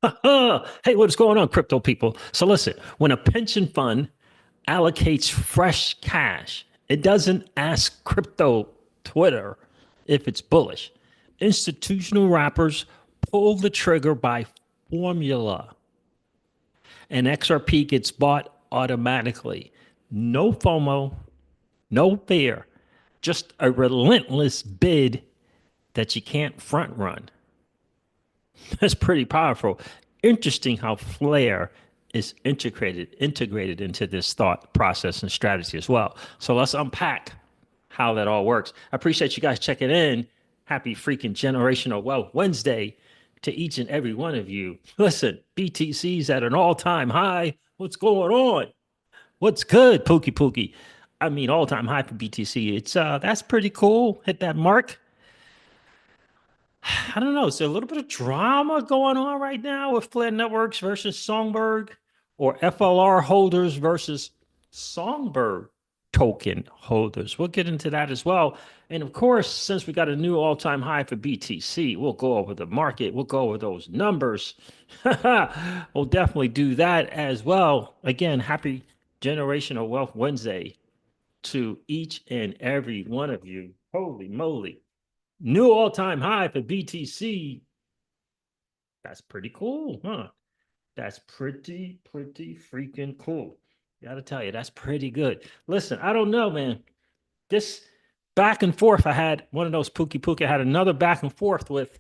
Hey, what's going on, crypto people? So listen, when a pension fund allocates fresh cash, it doesn't ask crypto Twitter if it's bullish. Institutional wrappers pull the trigger by formula, and XRP gets bought automatically. No FOMO, no fear, just a relentless bid that you can't front run. That's pretty powerful. Interesting how Flare is integrated into this thought process and strategy as well. So let's unpack how that all works. I appreciate you guys checking in. Happy freaking generational wealth Wednesday to each and every one of you. Listen, BTC's at an all-time high. What's going on? What's good, Pookie Pookie? I mean, all-time high for BTC. It's that's pretty cool. Hit that mark. I don't know. Is there a little bit of drama going on right now with Flare Networks versus Songbird or FLR holders versus Songbird token holders? We'll get into that as well. And of course, since we got a new all time high for BTC, we'll go over the market. We'll go over those numbers. We'll definitely do that as well. Again, happy Generational Wealth Wednesday to each and every one of you. Holy moly. New all-time high for BTC. That's pretty cool, huh? That's pretty freaking cool. Gotta tell you, that's pretty good. Listen, I don't know, man. This back and forth, I had one of those Pookie Pookie. I had another back and forth with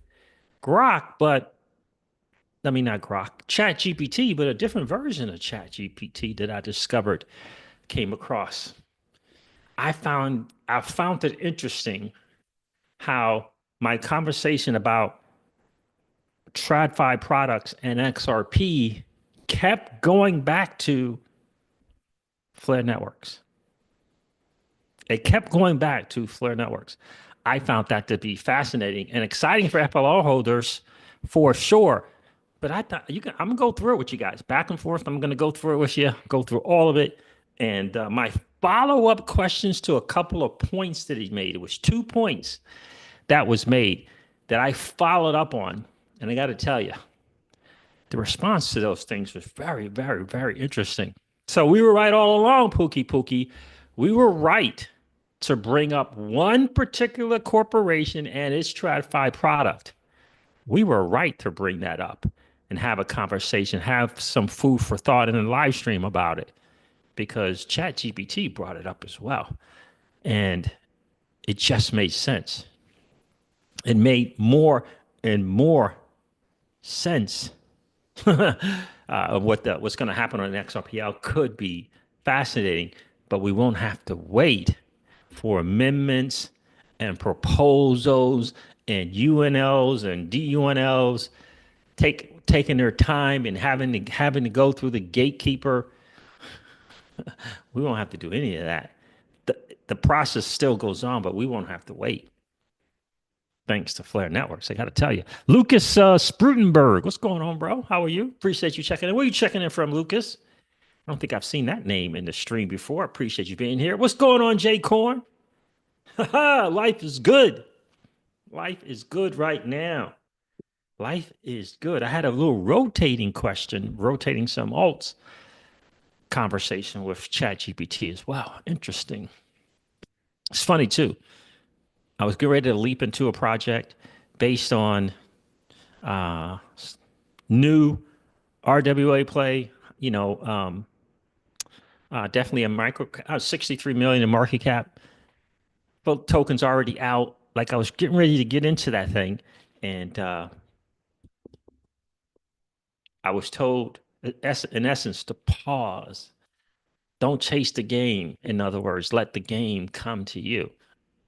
Grok, but I mean, not Grok, Chat GPT, but a different version of Chat GPT that I discovered, came across. I found it interesting how my conversation about TradFi products and XRP kept going back to Flare Networks. It kept going back to Flare Networks. I found that to be fascinating and exciting for FLR holders for sure. But I thought I'm gonna go through it with you guys back and forth. I'm gonna go through it with you, go through all of it. And my follow up questions to a couple of points that he made. It was 2 points that was made that I followed up on. And I got to tell you, the response to those things was very interesting. So we were right all along, Pookie Pookie. We were right to bring up one particular corporation and its TradFi product. We were right to bring that up and have a conversation, have some food for thought in a live stream about it because ChatGPT brought it up as well. And it just made sense. It made more and more sense of what's going to happen on XRPL could be fascinating, but we won't have to wait for amendments and proposals and UNLs and DUNLs taking their time and having to go through the gatekeeper. We won't have to do any of that. The process still goes on, but we won't have to wait. Thanks to Flare Networks, I got to tell you. Lucas Sprutenberg, what's going on, bro? How are you? Appreciate you checking in. Where are you checking in from, Lucas? I don't think I've seen that name in the stream before. Appreciate you being here. What's going on, Jay Corn? Life is good. Life is good right now. Life is good. I had a little rotating question, rotating some alts conversation with ChatGPT as well. Interesting. It's funny too. I was getting ready to leap into a project based on uh, new RWA play. You know, definitely a micro 63 million in market cap. Both tokens already out. Like I was getting ready to get into that thing, and I was told, in essence, to pause. Don't chase the game. In other words, let the game come to you.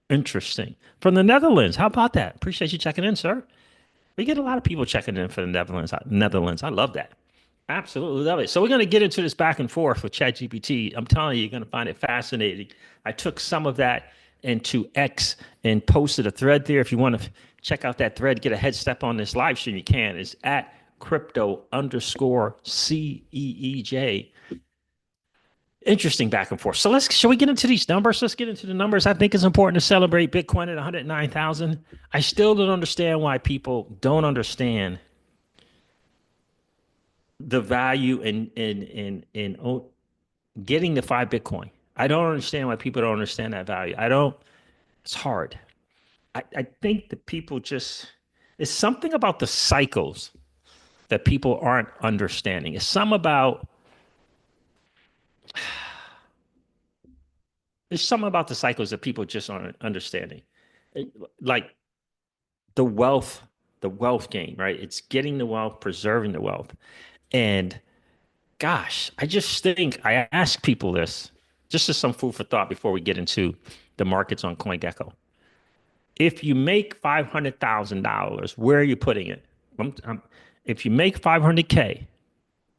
Interesting. From the Netherlands. How about that? Appreciate you checking in, sir. We get a lot of people checking in for the Netherlands. Netherlands. I love that. Absolutely love it. So we're going to get into this back and forth with ChatGPT. I'm telling you, you're going to find it fascinating. I took some of that into X and posted a thread there. If you want to check out that thread, get a head step on this live stream, you can. It's at crypto_CEEJ. Interesting back and forth. So shall we get into these numbers? Let's get into the numbers. I think it's important to celebrate Bitcoin at 109,000. I still don't understand why people don't understand the value in getting the 5 Bitcoin. I don't understand why people don't understand that value. I don't. It's hard. I think that people just, it's something about the cycles that people aren't understanding. It's some about, there's something about the cycles that people just aren't understanding. Like the wealth, the wealth game, right? It's getting the wealth, preserving the wealth. And gosh, I just think I ask people this just as some food for thought before we get into the markets on CoinGecko. If you make $500,000, where are you putting it? If you make 500K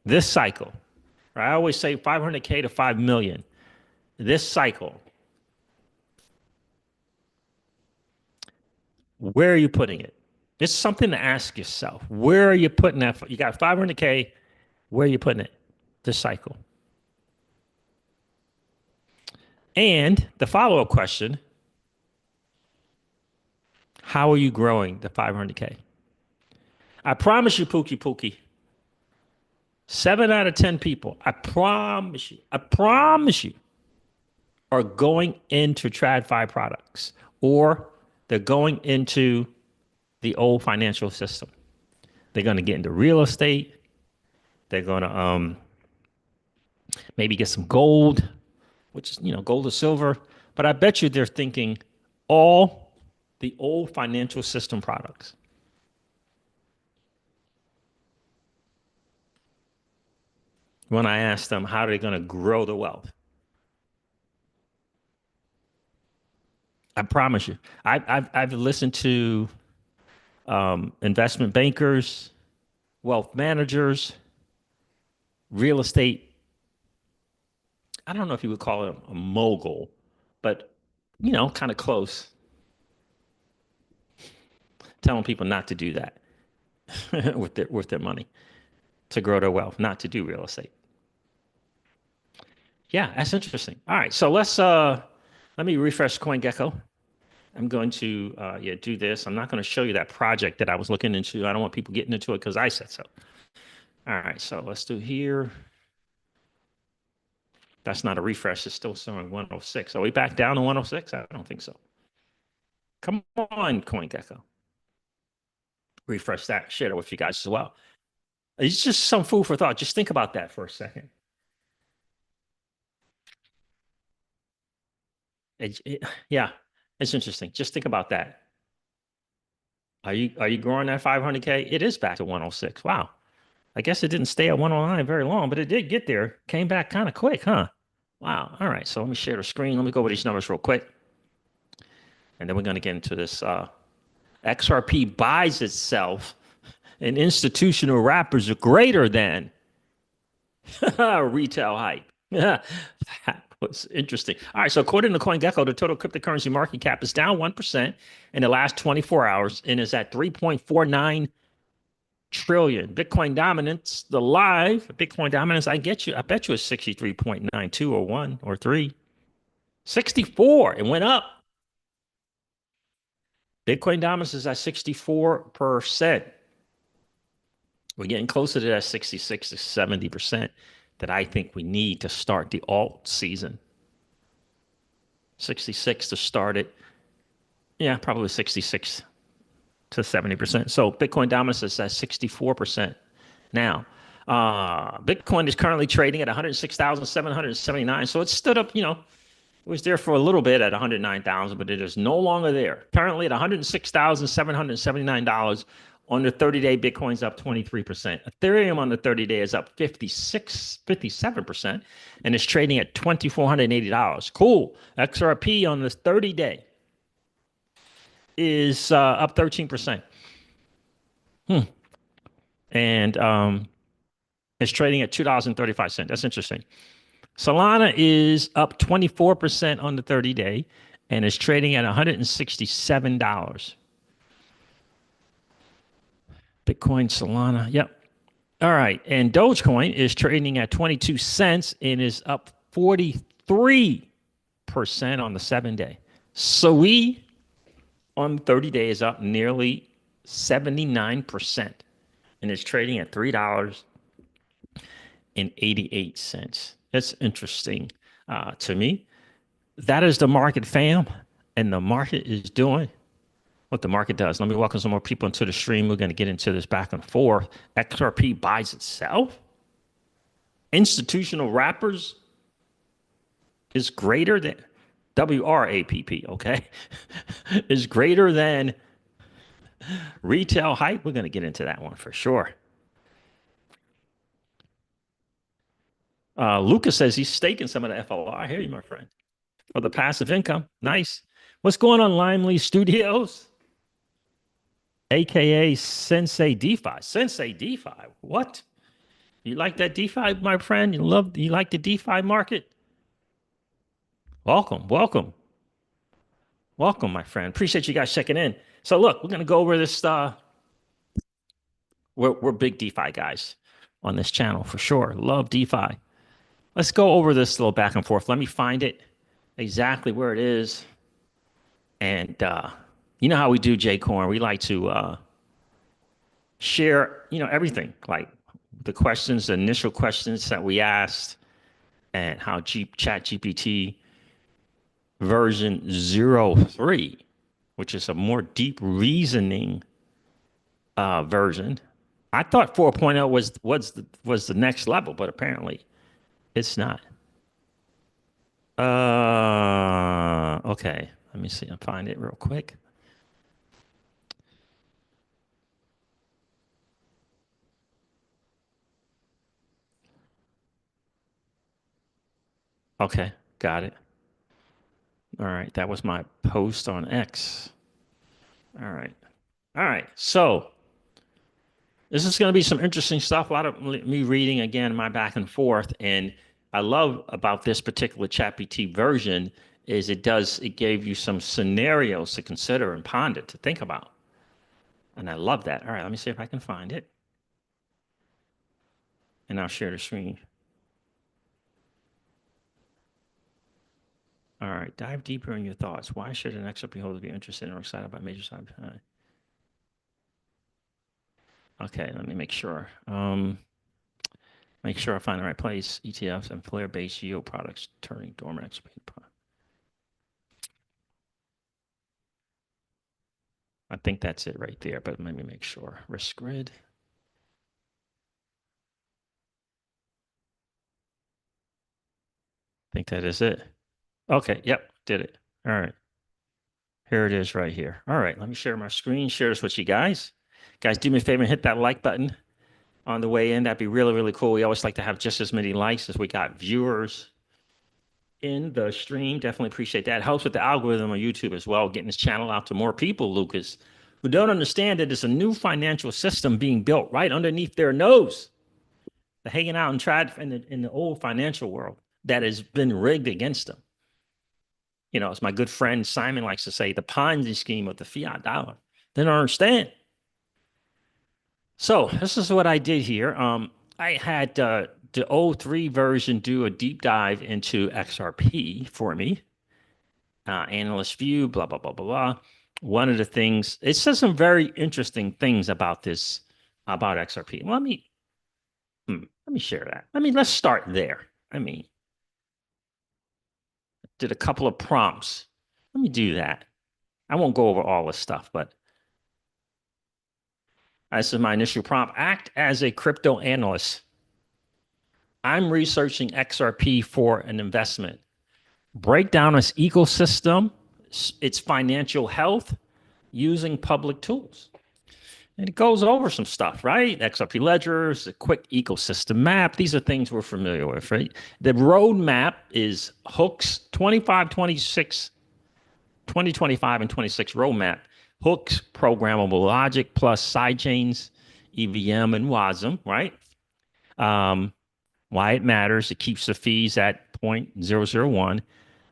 this cycle, right? I always say 500K to 5 million this cycle, where are you putting it? It's something to ask yourself. Where are you putting that? You got 500K, where are you putting it this cycle? And the follow up question, how are you growing the 500K? I promise you, Pookie, 7 out of 10 people, I promise you, are going into TradFi products or they're going into the old financial system. They're going to get into real estate. They're going to maybe get some gold, which is, gold or silver. But I bet you they're thinking all the old financial system products. When I ask them how are they going to grow the wealth, I promise you, I've listened to investment bankers, wealth managers, real estate. I don't know if you would call it a mogul, but kind of close. Telling people not to do that with their money to grow their wealth, not to do real estate. Yeah, that's interesting. All right, so let me refresh CoinGecko. I'm going to do this. I'm not going to show you that project that I was looking into. I don't want people getting into it because I said so. All right, so let's do here. That's not a refresh. It's still showing 106. Are we back down to 106? I don't think so. Come on, CoinGecko. Refresh that. Share it with you guys as well. It's just some food for thought. Just think about that for a second. Yeah, it's interesting. Just think about that. Are you growing that 500K? It is back to 106. Wow. I guess it didn't stay at 109 very long, but it did get there. Came back kind of quick, huh? Wow. All right. So let me share the screen. Let me go over these numbers real quick. And then we're going to get into this. XRP buys itself, and institutional wrappers are greater than retail hype. That was interesting. All right. So according to CoinGecko, the total cryptocurrency market cap is down 1% in the last 24 hours and is at 3.49 trillion. Bitcoin dominance, the live Bitcoin dominance, I bet you it's 63.92 or 1 or 3. 64. It went up. Bitcoin dominance is at 64%. We're getting closer to that 66 to 70% that I think we need to start the alt season. 66 to start it. Yeah, probably 66 to 70%. So Bitcoin dominance is at 64% now. Bitcoin is currently trading at 106,779. So it stood up, it was there for a little bit at 109,000, but it is no longer there. Currently at $106,779 on the 30-day, Bitcoin's up 23%. Ethereum on the 30-day is up 57%, and it's trading at $2,480. Cool. XRP on the 30-day is up 13%. And it's trading at $2.35. That's interesting. Solana is up 24% on the 30-day and is trading at $167. Bitcoin, Solana. Yep. All right. And Dogecoin is trading at 22 cents and is up 43% on the 7-day. SOE on 30-day is up nearly 79% and is trading at $3.00 That's interesting to me. That is the market, fam. And the market is doing what the market does. Let me welcome some more people into the stream. We're going to get into this back and forth. XRP buys itself. Institutional wrappers is greater than WRAPP, okay? Is greater than retail hype. We're going to get into that one for sure. Lucas says he's staking some of the FLR. I hear you, my friend. For the passive income. Nice. What's going on, Limely Studios? AKA Sensei DeFi. Sensei DeFi. What? You like that DeFi, my friend? You like the DeFi market? Welcome, welcome, welcome, my friend. Appreciate you guys checking in. So look, we're gonna go over this. We're big DeFi guys on this channel for sure. Love DeFi. Let's go over this little back and forth. Let me find it exactly where it is. And you know how we do, J-Corn. We like to share, everything, like the questions, the initial questions that we asked, and how ChatGPT version 03, which is a more deep reasoning version. I thought 4.0 was the next level, but apparently it's not. Okay. Let me see. I'll find it real quick. Okay, got it. All right, that was my post on X. All right. All right. So this is going to be some interesting stuff. A lot of me reading again, my back and forth. And I love about this particular ChatGPT version is it gave you some scenarios to consider and ponder, to think about. And I love that. All right, let me see if I can find it. And I'll share the screen. All right, dive deeper in your thoughts. Why should an XRP holder be interested or excited about major side? Okay, let me make sure. Make sure I find the right place. ETFs and flare-based yield products turning dormant XRP. I think that's it right there, but let me make sure. Risk grid. I think that is it. Okay, yep, did it. All right. Here it is right here. All right, let me share my screen, share this with you guys. Guys, do me a favor and hit that like button on the way in. That'd be really, really cool. We always like to have just as many likes as we got viewers in the stream. Definitely appreciate that. Helps with the algorithm on YouTube as well, getting this channel out to more people, Lucas, who don't understand that there's a new financial system being built right underneath their nose. They're hanging out and tried in the old financial world that has been rigged against them. As my good friend Simon likes to say, the Ponzi scheme of the fiat dollar. They don't understand. So this is what I did here. I had the 03 version do a deep dive into XRP for me. Analyst view, blah, blah, blah, blah, blah. One of the things, it says some very interesting things about this, about XRP. Let me share that. Let's start there. Did a couple of prompts. Let me do that. I won't go over all this stuff, but this is my initial prompt. Act as a crypto analyst. I'm researching XRP for an investment. Break down its ecosystem, its financial health, using public tools. And it goes over some stuff, right? XRP ledgers, a quick ecosystem map. These are things we're familiar with, right? The roadmap is hooks 2025 and 26 roadmap. Hooks, programmable logic, plus sidechains, EVM, and WASM, right? Why it matters, it keeps the fees at 0.001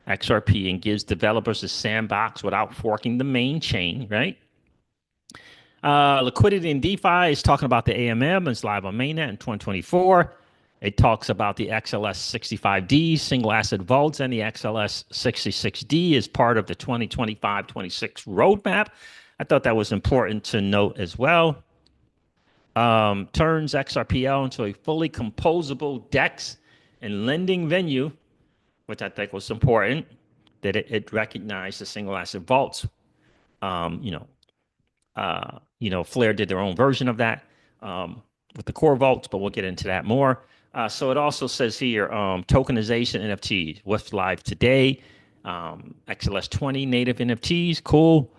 XRP and gives developers a sandbox without forking the main chain, right? Liquidity in DeFi is talking about the AMM. It's live on mainnet in 2024. It talks about the XLS 65D, single asset vaults, and the XLS 66D is part of the 2025-26 roadmap. I thought that was important to note as well. turns XRPL into a fully composable DEX and lending venue, which I think was important, that it recognized the single asset vaults. Um, you know, Flare did their own version of that with the core vaults, but we'll get into that more. So it also says here, tokenization NFTs. What's live today? XLS20 native NFTs, cool.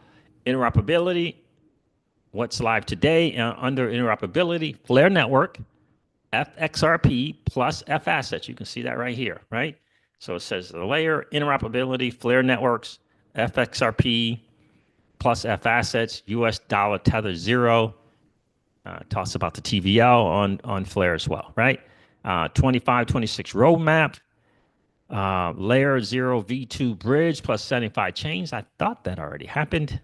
Interoperability. What's live today under interoperability? Flare Network, FXRP plus F assets. You can see that right here, right? So it says the layer, interoperability, Flare Networks, FXRP plus F assets, US dollar tether zero. Talks about the TVL on Flare as well, right? 25, 26 roadmap, layer 0 V2 bridge plus 75 chains. I thought that already happened.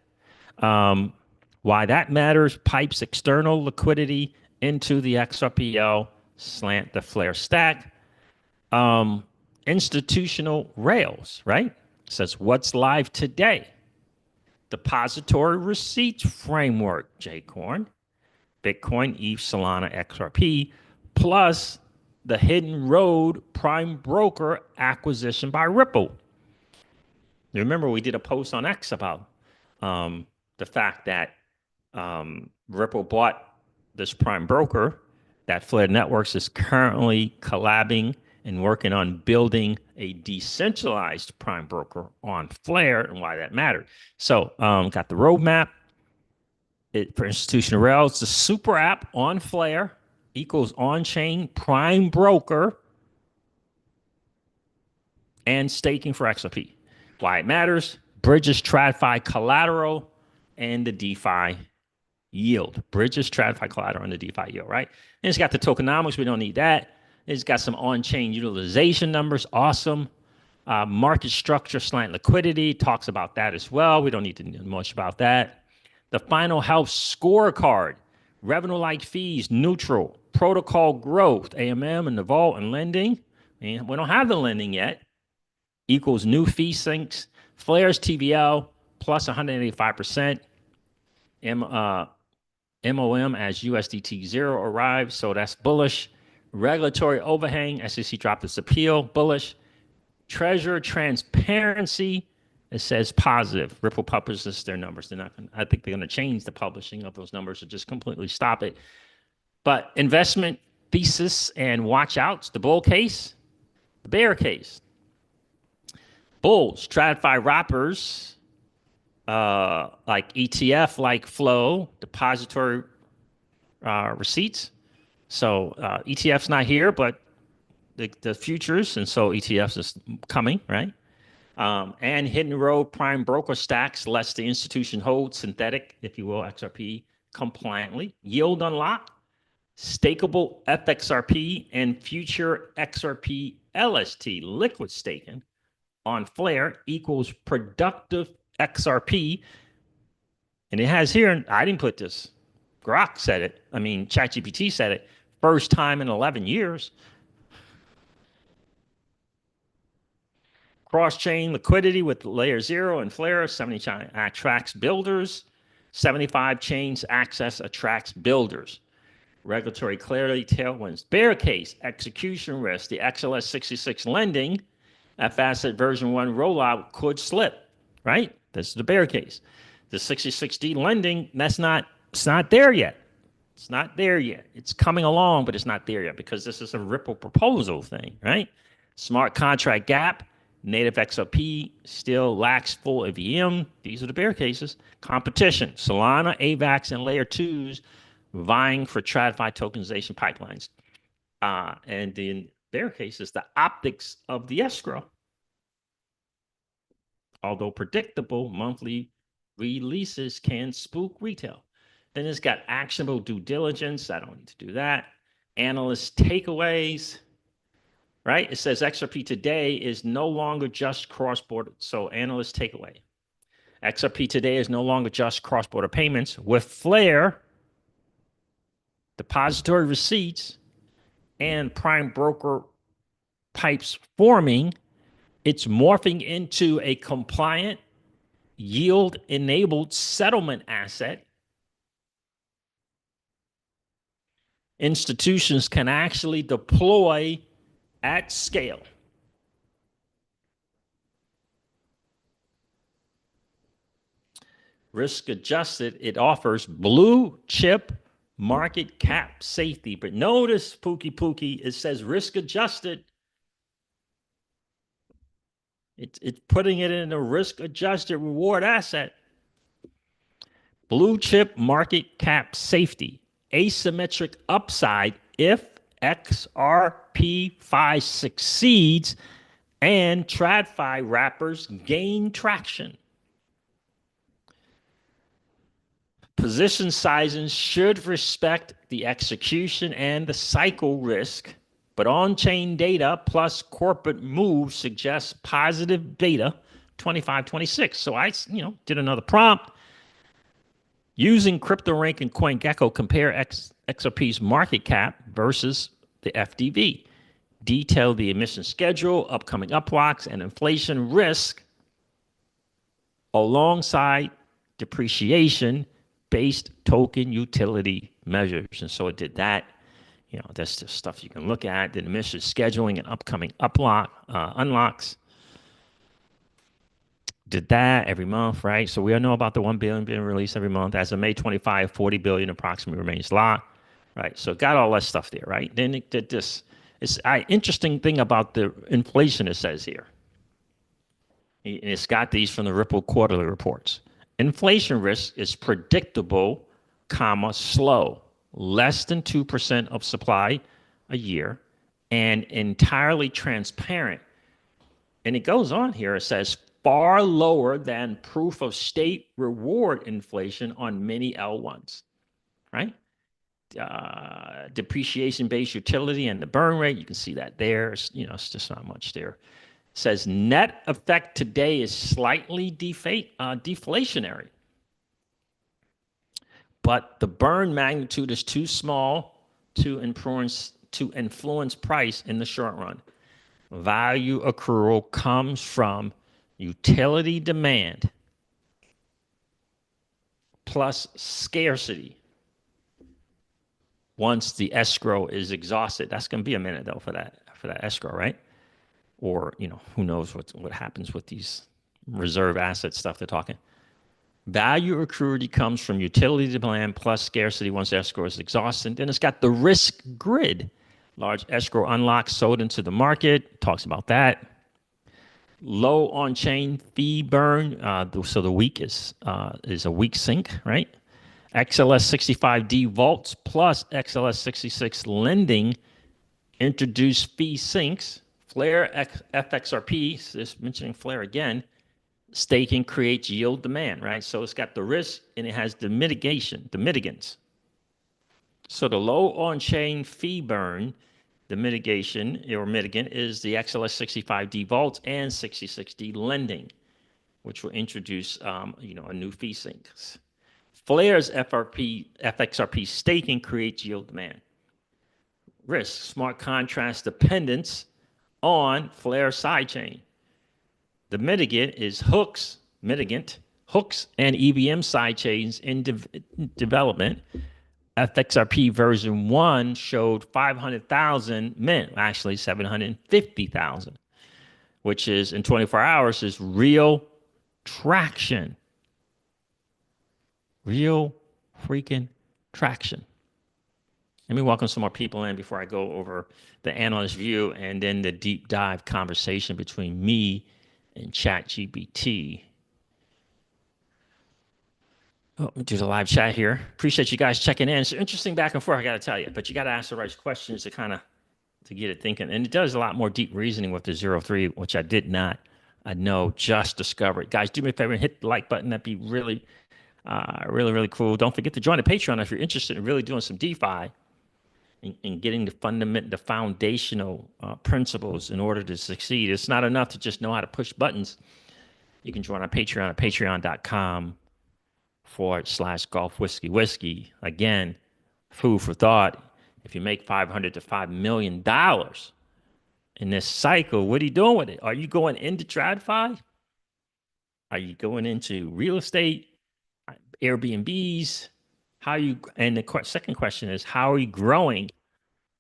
Why that matters, pipes external liquidity into the XRPL, slant the Flare stack. Institutional rails, right? Says what's live today. Depository receipts framework, Jcorn. Bitcoin, ETH, Solana, XRP, plus the Hidden Road prime broker acquisition by Ripple. You remember we did a post on X about the fact that Ripple bought this prime broker, that Flare Networks is currently collabing and working on building a decentralized prime broker on Flare and why that mattered. So got the roadmap. For institutional rails, the super app on Flare equals on-chain prime broker and staking for XRP. Why it matters, bridges TradFi collateral and the DeFi yield. Bridges TradFi collateral and the DeFi yield, right? And it's got the tokenomics. We don't need that. It's got some on-chain utilization numbers. Awesome. Market structure, slant liquidity, talks about that as well. We don't need to know much about that. The final health scorecard, revenue-like fees, neutral, protocol growth, AMM and the vault and lending. And we don't have the lending yet. Equals new fee sinks, Flare's TVL plus 185%. MOM as USDT 0 arrives, so that's bullish. Regulatory overhang, SEC dropped its appeal, bullish. Treasurer transparency, it says positive. Ripple publishes their numbers. They're not. I think they're going to change the publishing of those numbers or just completely stop it. But investment thesis and watch outs: the bull case, the bear case. Bulls, TradFi wrappers, like ETF, like flow, depository receipts. So ETF's not here, but the futures, and so ETFs is coming, right? And hidden road prime broker stacks lets the institution hold synthetic, if you will, XRP compliantly. Yield unlock, stakeable FXRP, and future XRP LST liquid staking on Flare equals productive XRP. And it has here, I didn't put this, Grok said it. I mean, ChatGPT said it. First time in 11 years. Cross-chain liquidity with layer 0 and Flare, 70 attracts builders. 75 chains access attracts builders. Regulatory clarity, tailwinds. Bear case, execution risk. The XLS 66 lending, F asset version 1 rollout could slip, right? This is the bear case. The 66D lending, it's not there yet. It's not there yet. It's coming along, but it's not there yet because this is a Ripple proposal thing, right? Smart contract gap, native XRP still lacks full EVM. These are the bear cases. Competition, Solana, AVAX, and layer 2s vying for TradFi tokenization pipelines. And the bear case is the optics of the escrow. Although predictable, monthly releases can spook retail. Then it's got actionable due diligence. I don't need to do that. Analyst takeaways, right? It says XRP today is no longer just cross-border. So analyst takeaway. XRP today is no longer just cross-border payments. With Flare, depository receipts, and prime broker pipes forming, it's morphing into a compliant, yield-enabled settlement asset institutions can actually deploy at scale. Risk adjusted, it offers blue chip market cap safety. But notice, Pookie, it says risk adjusted. It's putting it in a risk adjusted reward asset. Blue chip market cap safety. Asymmetric upside if XRP5 succeeds and TradFi wrappers gain traction. Position sizing should respect the execution and the cycle risk, but on-chain data plus corporate moves suggests positive beta 25-26. So I, did another prompt using CryptoRank and CoinGecko. Compare XRP's market cap versus the FDV. Detail the emission schedule, upcoming upblocks, and inflation risk alongside depreciation-based token utility measures. And so it did that. That's the stuff you can look at. The emission scheduling and upcoming unlocks. Did that every month, right? So we all know about the 1 billion being released every month. As of May 25, 40 billion approximately remains locked, right? So it got all that stuff there, right? Then it did this. It's an interesting thing about the inflation it says here. It's got these from the Ripple quarterly reports. Inflation risk is predictable, slow, less than 2% of supply a year, and entirely transparent. And it goes on here, it says far lower than proof of state reward inflation on many L1s, right? Depreciation-based utility and the burn rate, you can see that there. It's just not much there. Says net effect today is slightly deflationary, but the burn magnitude is too small to influence price in the short run. Value accrual comes from utility demand plus scarcity. Once the escrow is exhausted, that's going to be a minute though for that escrow, right? Or who knows what happens with these reserve asset stuff they're talking. Value accrued comes from utility demand plus scarcity once escrow is exhausted. Then it's got the risk grid. Large escrow unlocks sold into the market. Talks about that. Low on-chain fee burn. So the week is a weak sync, right? XLS65D vaults plus XLS66 lending introduce fee syncs. Flare FXRP, just mentioning Flare again, staking creates yield demand, right? So it's got the risk and it has the mitigants. So the low on-chain fee burn, the mitigation or mitigant is the XLS65D vaults and 66D lending, which will introduce a new fee syncs. Flare's FXRP staking creates yield demand. Risk, smart contrast dependence on Flare sidechain. The mitigant is hooks and EVM sidechains in development. FXRP version 1 showed 500,000 mint, actually 750,000, which is in 24 hours is real traction. Real freaking traction. Let me welcome some more people in before I go over the analyst view and then the deep dive conversation between me and ChatGPT. Oh, let me do the live chat here. Appreciate you guys checking in. It's interesting back and forth, I got to tell you, but you got to ask the right questions to get it thinking. And it does a lot more deep reasoning with the 03, which I did not know, just discovered. Guys, do me a favor and hit the like button. That'd be really, really cool. Don't forget to join the Patreon if you're interested in really doing some DeFi and getting the foundational principles in order to succeed. It's not enough to just know how to push buttons. You can join our Patreon at patreon.com/Golf Whiskey. Again, food for thought. If you make $500 to $5 million in this cycle, what are you doing with it? Are you going into TradFi? Are you going into real estate, Airbnbs, How you, and the second question is, how are you growing?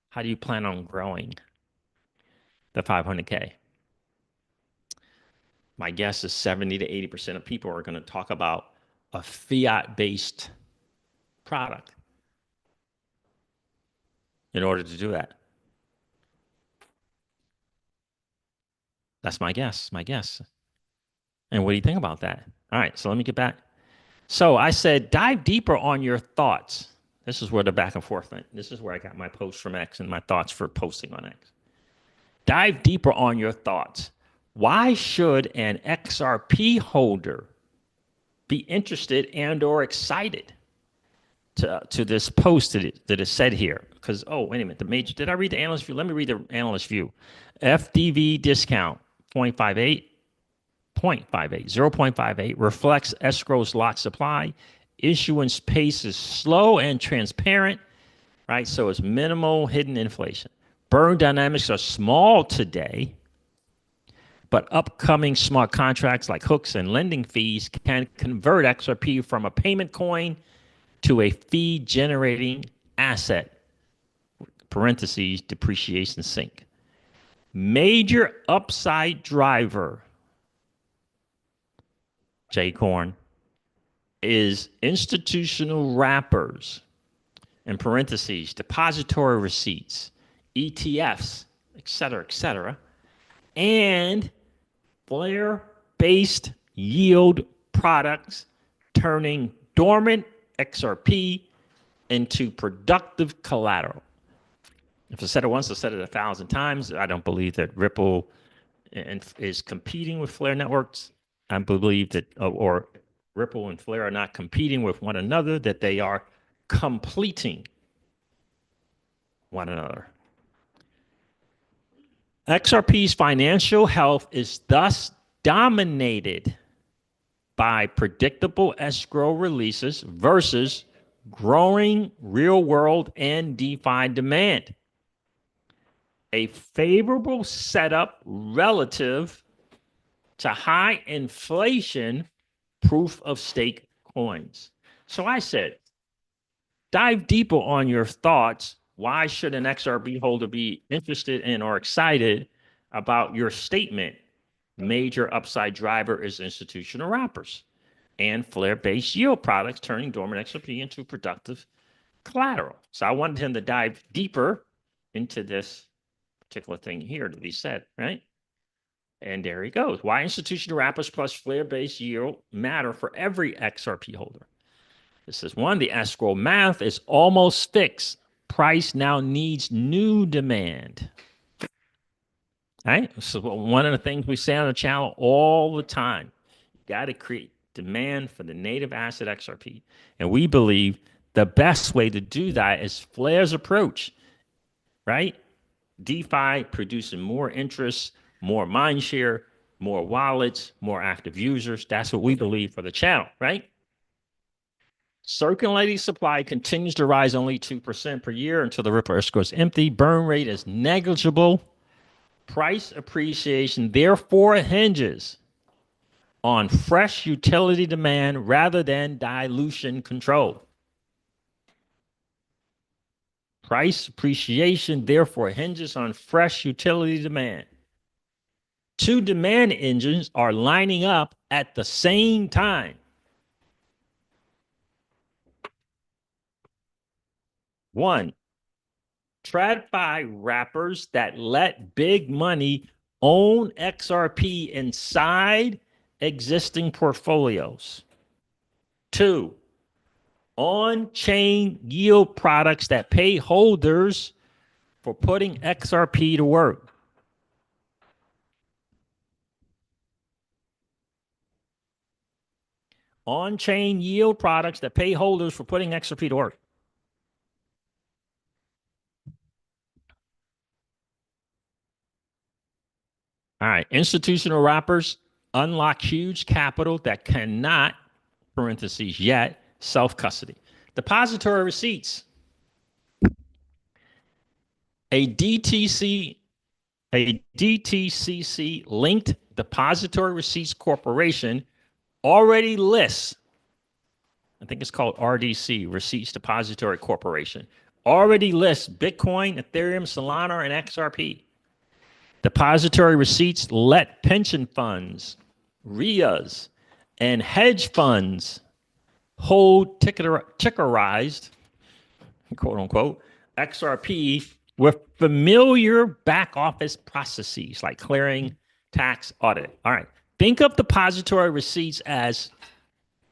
How do you plan on growing the 500K? My guess is 70 to 80% of people are going to talk about a fiat-based product in order to do that. That's my guess, my guess. And what do you think about that? All right, so let me get back. So I said, dive deeper on your thoughts. This is where the back and forth went. This is where I got my post from X and my thoughts for posting on X. Dive deeper on your thoughts. Why should an XRP holder be interested and or excited to this post that is said here? Because, oh, wait a minute. The major, did I read the analyst view? Let me read the analyst view. FDV discount 0.58, 0.58 reflects escrow's lot supply. Issuance pace is slow and transparent, right? So it's minimal hidden inflation. Burn dynamics are small today, but upcoming smart contracts like hooks and lending fees can convert XRP from a payment coin to a fee generating asset, parentheses, depreciation sink. Major upside driver, J Corn, is institutional wrappers, in parentheses, depository receipts, ETFs, et cetera, and flare-based yield products turning dormant XRP into productive collateral. If I said it once, I said it 1,000 times. I don't believe that Ripple is competing with Flare networks. I believe that, or Ripple and Flare are not competing with one another, that they are completing one another. XRP's financial health is thus dominated by predictable escrow releases versus growing real world and DeFi demand. A favorable setup relative to high inflation proof of stake coins. So I said, dive deeper on your thoughts. Why should an XRP holder be interested in or excited about your statement? Major upside driver is institutional wrappers and flare-based yield products turning dormant XRP into productive collateral. So I wanted him to dive deeper into this particular thing here that he said, right? And there he goes. Why institutional wrappers plus flare-based yield matter for every XRP holder. This is one, the escrow math is almost fixed. Price now needs new demand. Right? So one of the things we say on the channel all the time, you got to create demand for the native asset XRP. And we believe the best way to do that is Flare's approach, right? DeFi producing more interest, more mind share, more wallets, more active users. That's what we believe for the channel, right? Circulating supply continues to rise only 2% per year until the Ripple escrow is empty. Burn rate is negligible. Price appreciation therefore hinges on fresh utility demand rather than dilution control. Price appreciation therefore hinges on fresh utility demand. Two demand engines are lining up at the same time. One, TradFi wrappers that let big money own XRP inside existing portfolios. Two, on-chain yield products that pay holders for putting XRP to work. On-chain yield products that pay holders for putting XRP to work. All right, institutional wrappers unlock huge capital that cannot, parentheses, yet self-custody. Depository receipts. A DTCC linked Depository Receipts Corporation already lists I think it's called RDC, Receipts Depository Corporation, already lists Bitcoin, Ethereum, Solana, and XRP. Depository receipts let pension funds, RIAs, and hedge funds hold tickerized, quote unquote, XRP with familiar back office processes like clearing, tax, audit. All right. Think of depository receipts as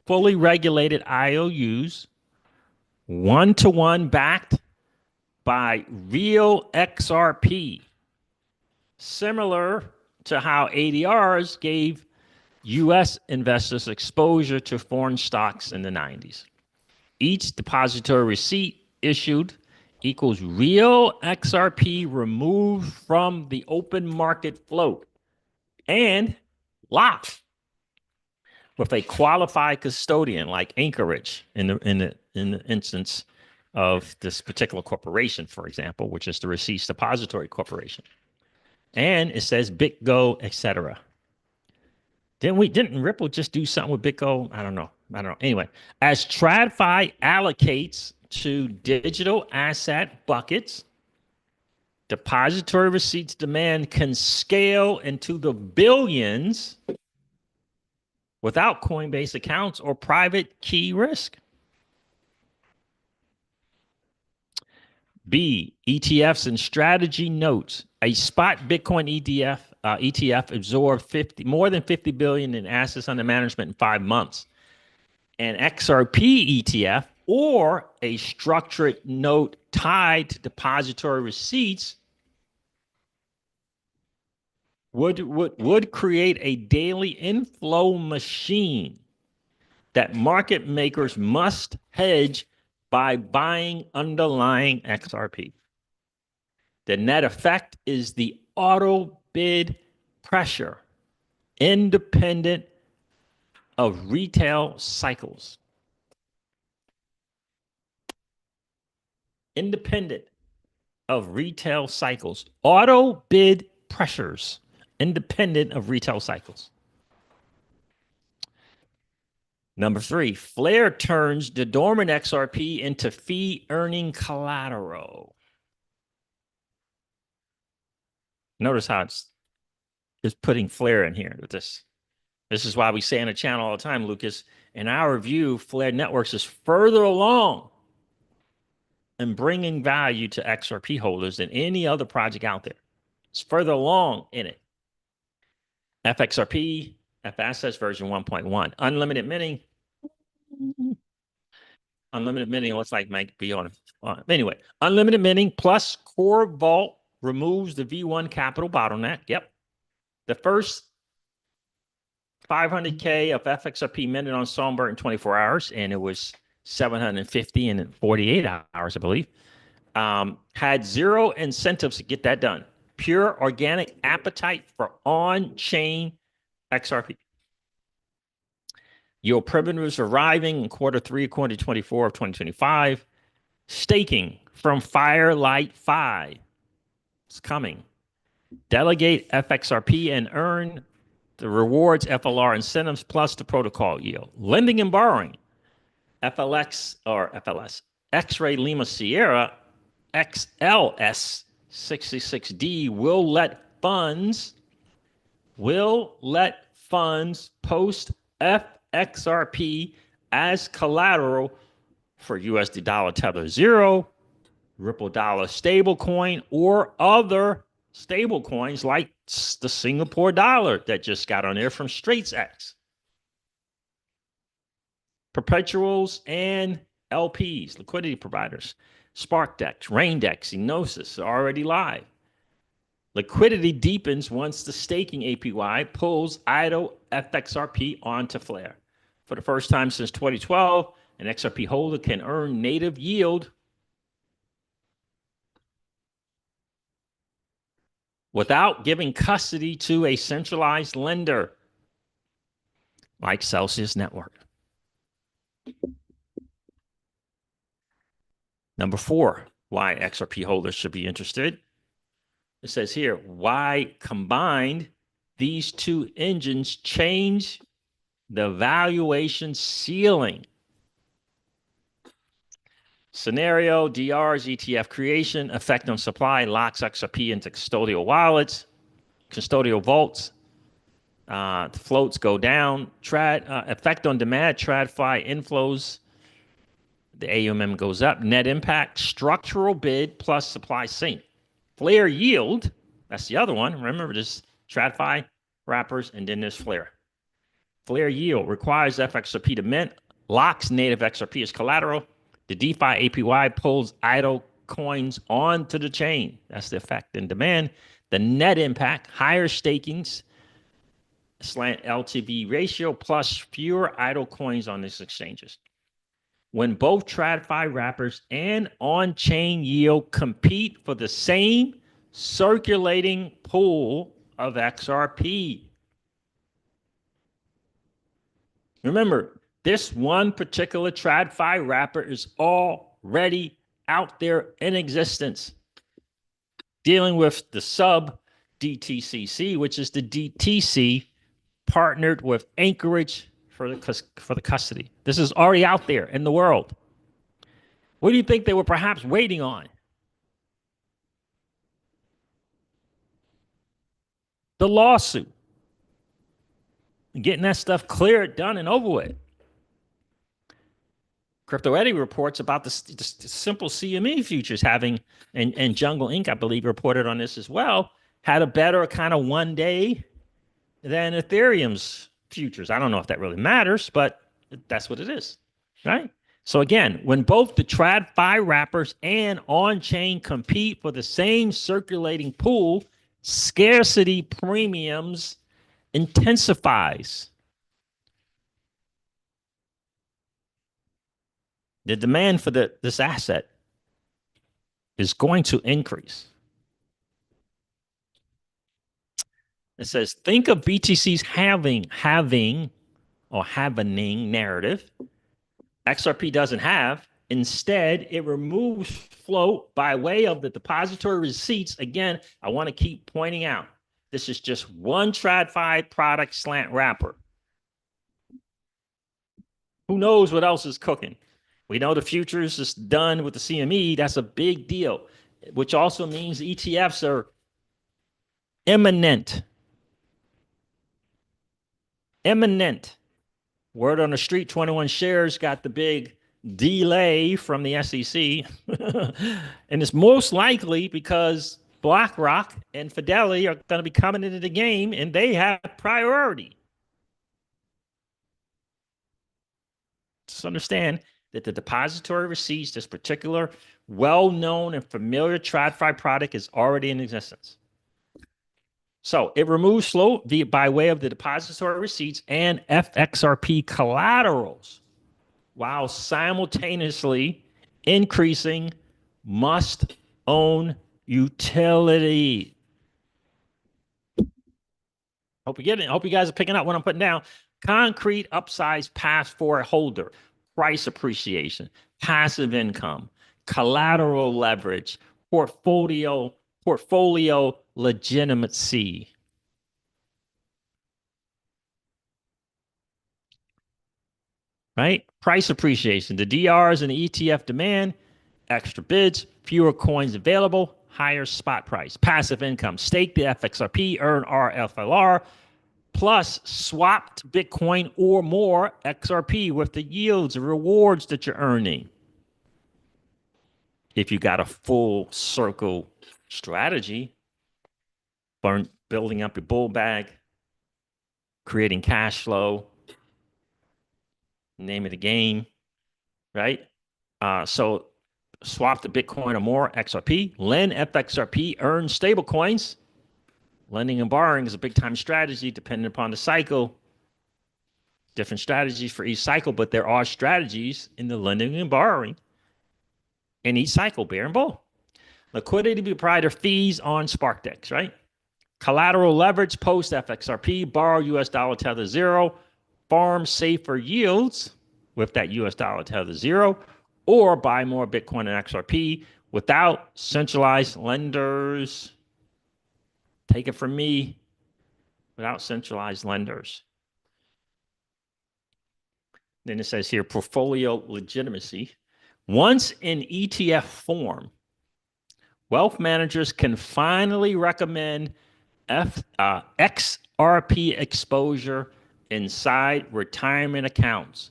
fully regulated IOUs, one-to-one backed by real XRP, similar to how ADRs gave US investors exposure to foreign stocks in the 90s. Each depository receipt issued equals real XRP removed from the open market float and locked with a qualified custodian like Anchorage in the instance of this particular corporation, for example, which is the Receipts Depository Corporation. And it says BitGo, etc. Didn't Ripple just do something with BitGo? I don't know. Anyway, as TradFi allocates to digital asset buckets, depository receipts demand can scale into the billions without Coinbase accounts or private key risk. B, ETFs and strategy notes. A spot Bitcoin ETF absorbed more than 50 billion in assets under management in 5 months. An XRP ETF or a structured note tied to depository receipts would create a daily inflow machine that market makers must hedge by buying underlying XRP. The net effect is the auto bid pressure, independent of retail cycles. Independent of retail cycles. Auto bid pressures, independent of retail cycles. Number 3, Flare turns the dormant XRP into fee-earning collateral. Notice how it's putting Flare in here with this. This is why we say on the channel all the time, Lucas, in our view, Flare Networks is further along in bringing value to XRP holders than any other project out there. It's further along in it. FXRP, FAssets version 1.1. Unlimited minting. Unlimited minting looks like might be on. Anyway, unlimited minting plus core vault removes the V1 capital bottleneck. Yep. The first 500K of FXRP minted on Songbird in 24 hours, and it was 750 in 48 hours, I believe. Had zero incentives to get that done. Pure organic appetite for on-chain XRP. Yield primitives arriving in quarter 3 of 2024 of 2025. Staking from Firelight Fi. It's coming. Delegate FXRP and earn the rewards FLR incentives plus the protocol yield. Lending and borrowing. FLS, X-Ray Lima Sierra, XLS 66D will let funds post FXRP as collateral for USD dollar Tether 0, Ripple dollar stablecoin, or other stablecoins like the Singapore dollar that just got on there from StraitsX. Perpetuals and LPs, liquidity providers, SparkDex, Raindex, Enosis are already live. Liquidity deepens once the staking APY pulls idle FXRP onto Flare. For the first time since 2012, an XRP holder can earn native yield without giving custody to a centralized lender like Celsius Network. Number 4, why XRP holders should be interested. It says here, why combined these two engines change the valuation ceiling Scenario, DRs, ETF creation, effect on supply, locks XRP into custodial wallets, custodial vaults, floats go down, effect on demand, TradFi inflows, the AUM goes up, net impact, structural bid plus supply sync. Flare yield, that's the other one. Remember, there's TradFi, wrappers, and then there's Flare. Flare yield requires FXRP to mint, locks native XRP as collateral. The DeFi APY pulls idle coins onto the chain. That's the effect in demand. The net impact, higher stakings, slant LTV ratio, plus fewer idle coins on these exchanges. When both TradFi wrappers and on-chain yield compete for the same circulating pool of XRP. Remember, this one particular TradFi wrapper is already out there in existence, dealing with the sub DTCC, which is the DTC partnered with Anchorage for the custody. This is already out there in the world. What do you think they were perhaps waiting on? The lawsuit. Getting that stuff cleared, done, and over with. Crypto Eddie reports about the simple CME futures having, and Jungle Inc., I believe, reported on this as well, had a better kind of 1 day than Ethereum's futures. I don't know if that really matters, but that's what it is, right? So again, when both the TradFi wrappers and on-chain compete for the same circulating pool, scarcity premiums intensifies. The demand for this asset is going to increase. It says, think of BTC's having or happening narrative. XRP doesn't have. Instead, it removes float by way of the depository receipts. Again, I want to keep pointing out, this is just one TradFi product slant wrapper. Who knows what else is cooking? We know the futures is done with the CME. That's a big deal, which also means ETFs are imminent. Imminent. Word on the street, 21 shares got the big delay from the SEC. And it's most likely because BlackRock and Fidelity are going to be coming into the game and they have priority. Just understand that the depository receipts, this particular well-known and familiar TradFi product, is already in existence. So it removes float by way of the depository receipts and FXRP collaterals, while simultaneously increasing must-own utility. Hope you get it. Hope you guys are picking up what I'm putting down. Concrete upsize pass for a holder, price appreciation, passive income, collateral leverage, portfolio legitimacy. Right? Price appreciation, the DRs and the ETF demand, extra bids, fewer coins available, higher spot price, passive income, stake the FXRP, earn RFLR, plus swapped Bitcoin or more XRP with the yields and rewards that you're earning. If you got a full circle strategy, building up your bull bag, creating cash flow, name of the game, right? So swap the Bitcoin or more XRP, lend FXRP, earn stable coins. Lending and borrowing is a big time strategy depending upon the cycle. Different strategies for each cycle, but there are strategies in the lending and borrowing in each cycle, bear and bull. Liquidity provider fees on SparkDex, right? Collateral leverage post FXRP, borrow US dollar tether zero, farm safer yields with that US dollar tether zero, or buy more Bitcoin and XRP without centralized lenders. Take it from me, without centralized lenders. Then it says here, portfolio legitimacy. Once in ETF form, wealth managers can finally recommend XRP exposure inside retirement accounts.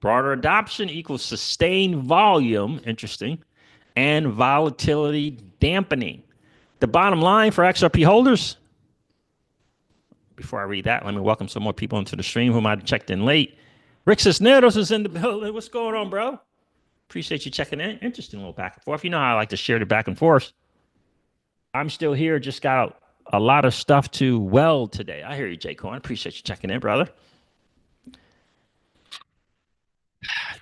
Broader adoption equals sustained volume, interesting, and volatility dampening. The bottom line for XRP holders, before I read that, let me welcome some more people into the stream who might have checked in late. Rick Cisneros is in the building. What's going on, bro? Appreciate you checking in. Interesting little back and forth. You know how I like to share the back and forth. I'm still here. Just got a lot of stuff to weld today. I hear you, Jay Cohen. Appreciate you checking in, brother.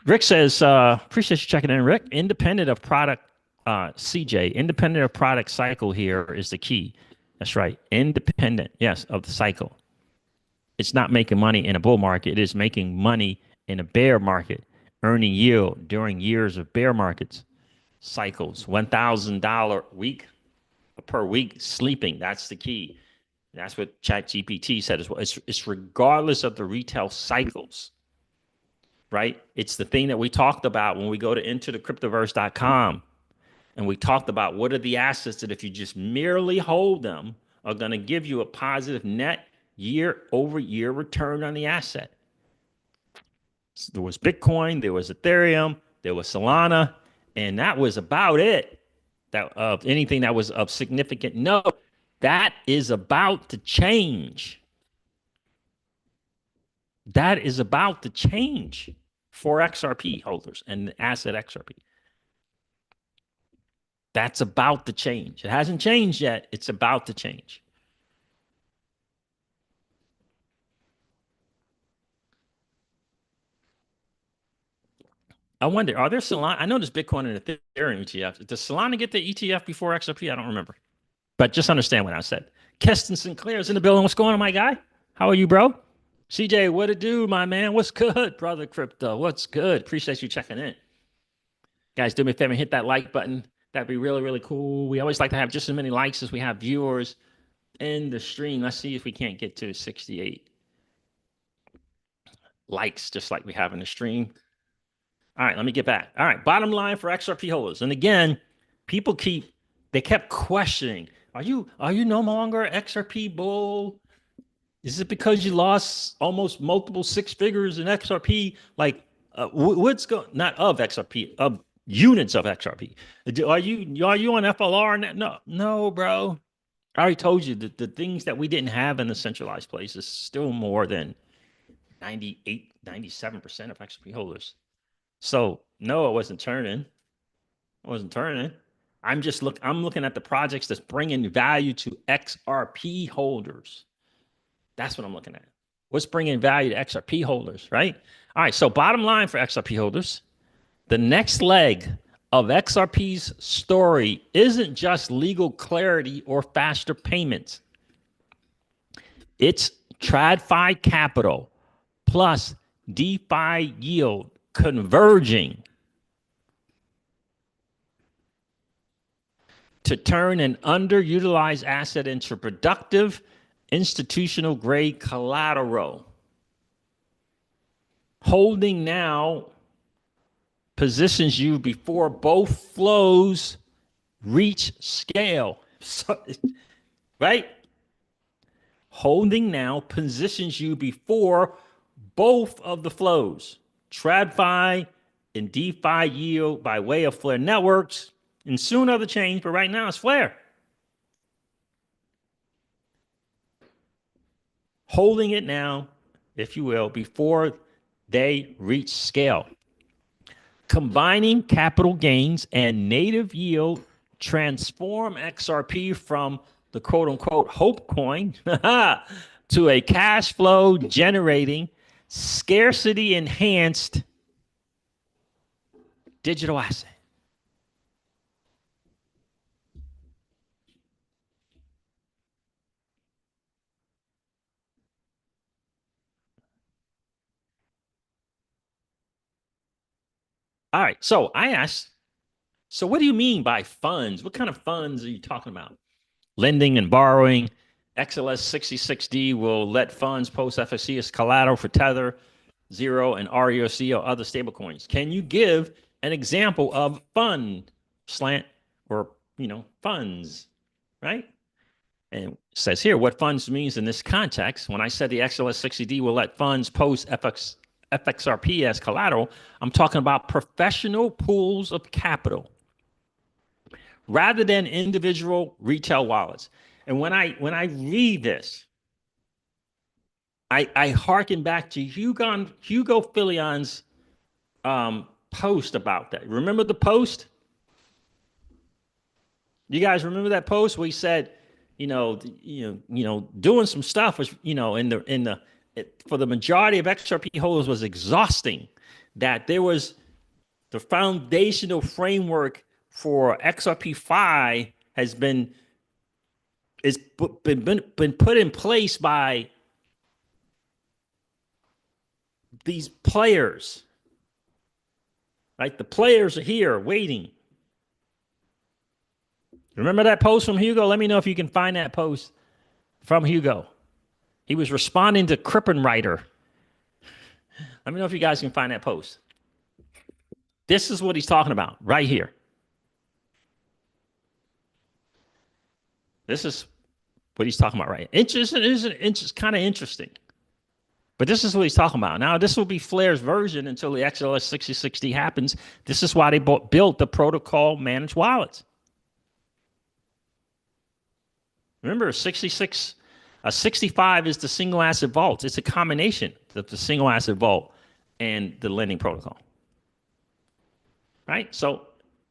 Rick says, appreciate you checking in, Rick. Independent of product, CJ, independent of product cycle here is the key. That's right. Independent, yes, of the cycle. It's not making money in a bull market. It is making money in a bear market, earning yield during years of bear markets, cycles, $1,000 week per week sleeping. That's the key. That's what ChatGPT said as well. It's regardless of the retail cycles, right? It's the thing that we talked about when we go to intothecryptoverse.com and we talked about what are the assets that if you just merely hold them are going to give you a positive net year over year return on the asset. So there was Bitcoin, there was Ethereum, there was Solana, and that was about it. That of anything that was of significant note. That is about to change. That is about to change for XRP holders and asset XRP. That's about to change. It hasn't changed yet. It's about to change. I wonder, are there Solana? I know there's Bitcoin and Ethereum ETF. Does Solana get the ETF before XRP? I don't remember. But just understand what I said. Keston Sinclair is in the building. What's going on, my guy? How are you, bro? CJ, what it do, my man? What's good, brother crypto? What's good? Appreciate you checking in. Guys, do me a favor and hit that like button. That'd be really, really cool. We always like to have just as many likes as we have viewers in the stream. Let's see if we can't get to 68 likes, just like we have in the stream. All right, let me get back. All right, bottom line for XRP holders. And again, people kept questioning, are you no longer XRP bull? Is it because you lost almost multiple six figures in XRP? Like, what's going? Not of XRP, of units of XRP. Are you on FLR? No, bro. I already told you that the things that we didn't have in the centralized place is still more than 98, 97% of XRP holders. So no, it wasn't turning. It wasn't turning. I'm looking at the projects that's bringing value to XRP holders. That's what I'm looking at. What's bringing value to XRP holders, right? All right, so bottom line for XRP holders, the next leg of XRP's story isn't just legal clarity or faster payments. It's TradFi capital plus DeFi yield converging to turn an underutilized asset into productive institutional grade collateral. Holding now positions you before both flows reach scale. So, right? Holding now positions you before both of the flows, TradFi and DeFi yield by way of Flare networks, and soon other change, but right now it's Flare. Holding it now, if you will, before they reach scale. Combining capital gains and native yield transform XRP from the quote unquote hope coin to a cash flow generating, scarcity enhanced digital asset. All right. So I asked, so what do you mean by funds? What kind of funds are you talking about? Lending and borrowing. XLS 66D will let funds post FSC as collateral for Tether. Zero, and REOC or other stablecoins. Can you give an example of fund slant or funds, right? And it says here what funds means in this context. When I said the XLS60D will let funds post FXRP as collateral, I'm talking about professional pools of capital rather than individual retail wallets. And when I read this, I hearken back to Hugo Philion's post about that. Remember the post? You guys remember that post where he said, doing some stuff was, for the majority of XRP holders was exhausting. That there was the foundational framework for XRP 5 has been put in place by these players. Right? The players are here waiting. Remember that post from Hugo? Let me know if you can find that post from Hugo. He was responding to Krippenreiter. Let me know if you guys can find that post. This is what he's talking about right here. This is what he's talking about right here. It's kind of interesting. But this is what he's talking about. Now, this will be Flare's version until the XLS 6060 happens. This is why they built the protocol managed wallets. Remember, a 65 is the single asset vault. It's a combination of the single asset vault and the lending protocol. Right? So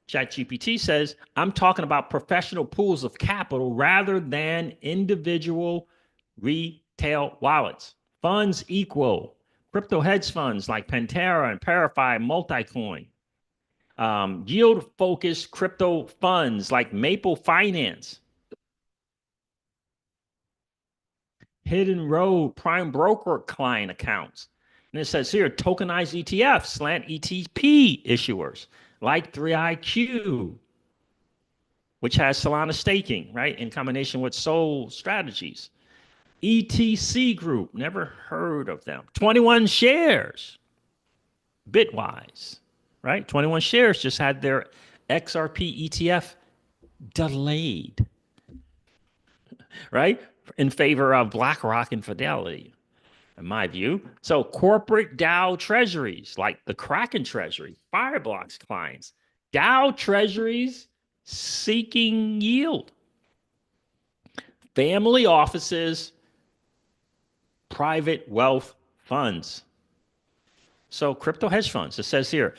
ChatGPT says, I'm talking about professional pools of capital rather than individual retail wallets. Funds equal crypto hedge funds like Pantera and Parify, Multicoin. Yield-focused crypto funds like Maple Finance. Hidden Road Prime Broker client accounts. And it says here, tokenized ETFs, slant ETP issuers like 3iQ, which has Solana staking, right, in combination with Sol Strategies. ETC Group, never heard of them. 21 Shares, Bitwise, right? 21 Shares just had their XRP ETF delayed, right, in favor of BlackRock and Fidelity, in my view. So corporate DAO treasuries, like the Kraken Treasury, Fireblocks clients, DAO treasuries seeking yield, family offices, private wealth funds. So crypto hedge funds, it says here,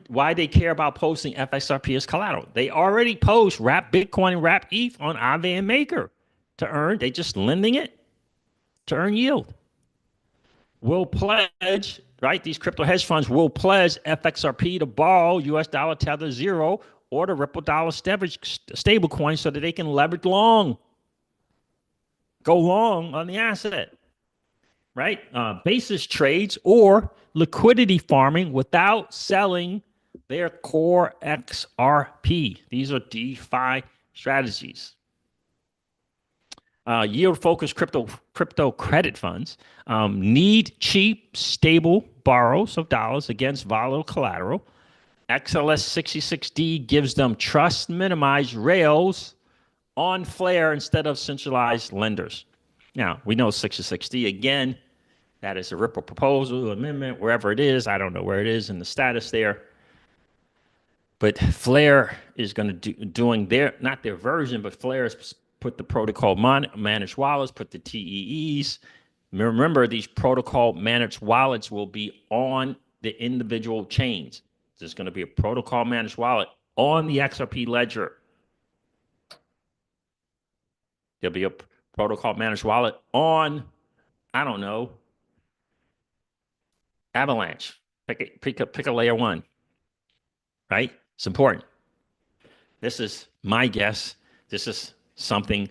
why they care about posting FXRP as collateral. They already post wrap Bitcoin and wrap ETH on Aave and Maker to earn. They just lending it to earn yield. Will pledge, right? These crypto hedge funds will pledge FXRP to borrow US dollar tether zero or the Ripple dollar stable coin so that they can leverage go long on the asset. Right? Basis trades or liquidity farming without selling their core XRP. These are DeFi strategies. Yield-focused crypto credit funds need cheap, stable borrows of dollars against volatile collateral. XLS 66D gives them trust minimized rails on Flare instead of centralized lenders. Now, we know 66D, again, that is a Ripple proposal, amendment, wherever it is. I don't know where it is in the status there. But Flare is going to doing not their version, but Flare has put the protocol managed wallets, put the TEEs. Remember, these protocol managed wallets will be on the individual chains. There's going to be a protocol managed wallet on the XRP ledger. There'll be a protocol managed wallet on, I don't know, Avalanche. Pick a layer one, right? It's important. This is my guess. This is something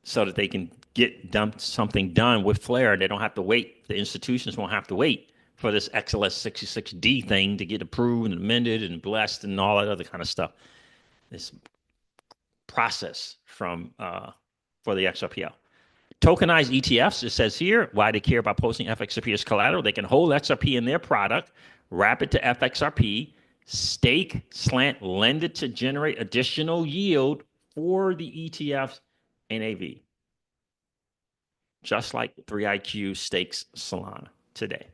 so that they can get something done with Flare. They don't have to wait. The institutions won't have to wait for this XLS 66D thing to get approved and amended and blessed and all that other kind of stuff. This process for the XRPL. Tokenized ETFs, it says here, why they care about posting FXRP as collateral. They can hold XRP in their product, wrap it to FXRP, stake, slant, lend it to generate additional yield for the ETF's NAV. Just like 3iQ stakes Solana today.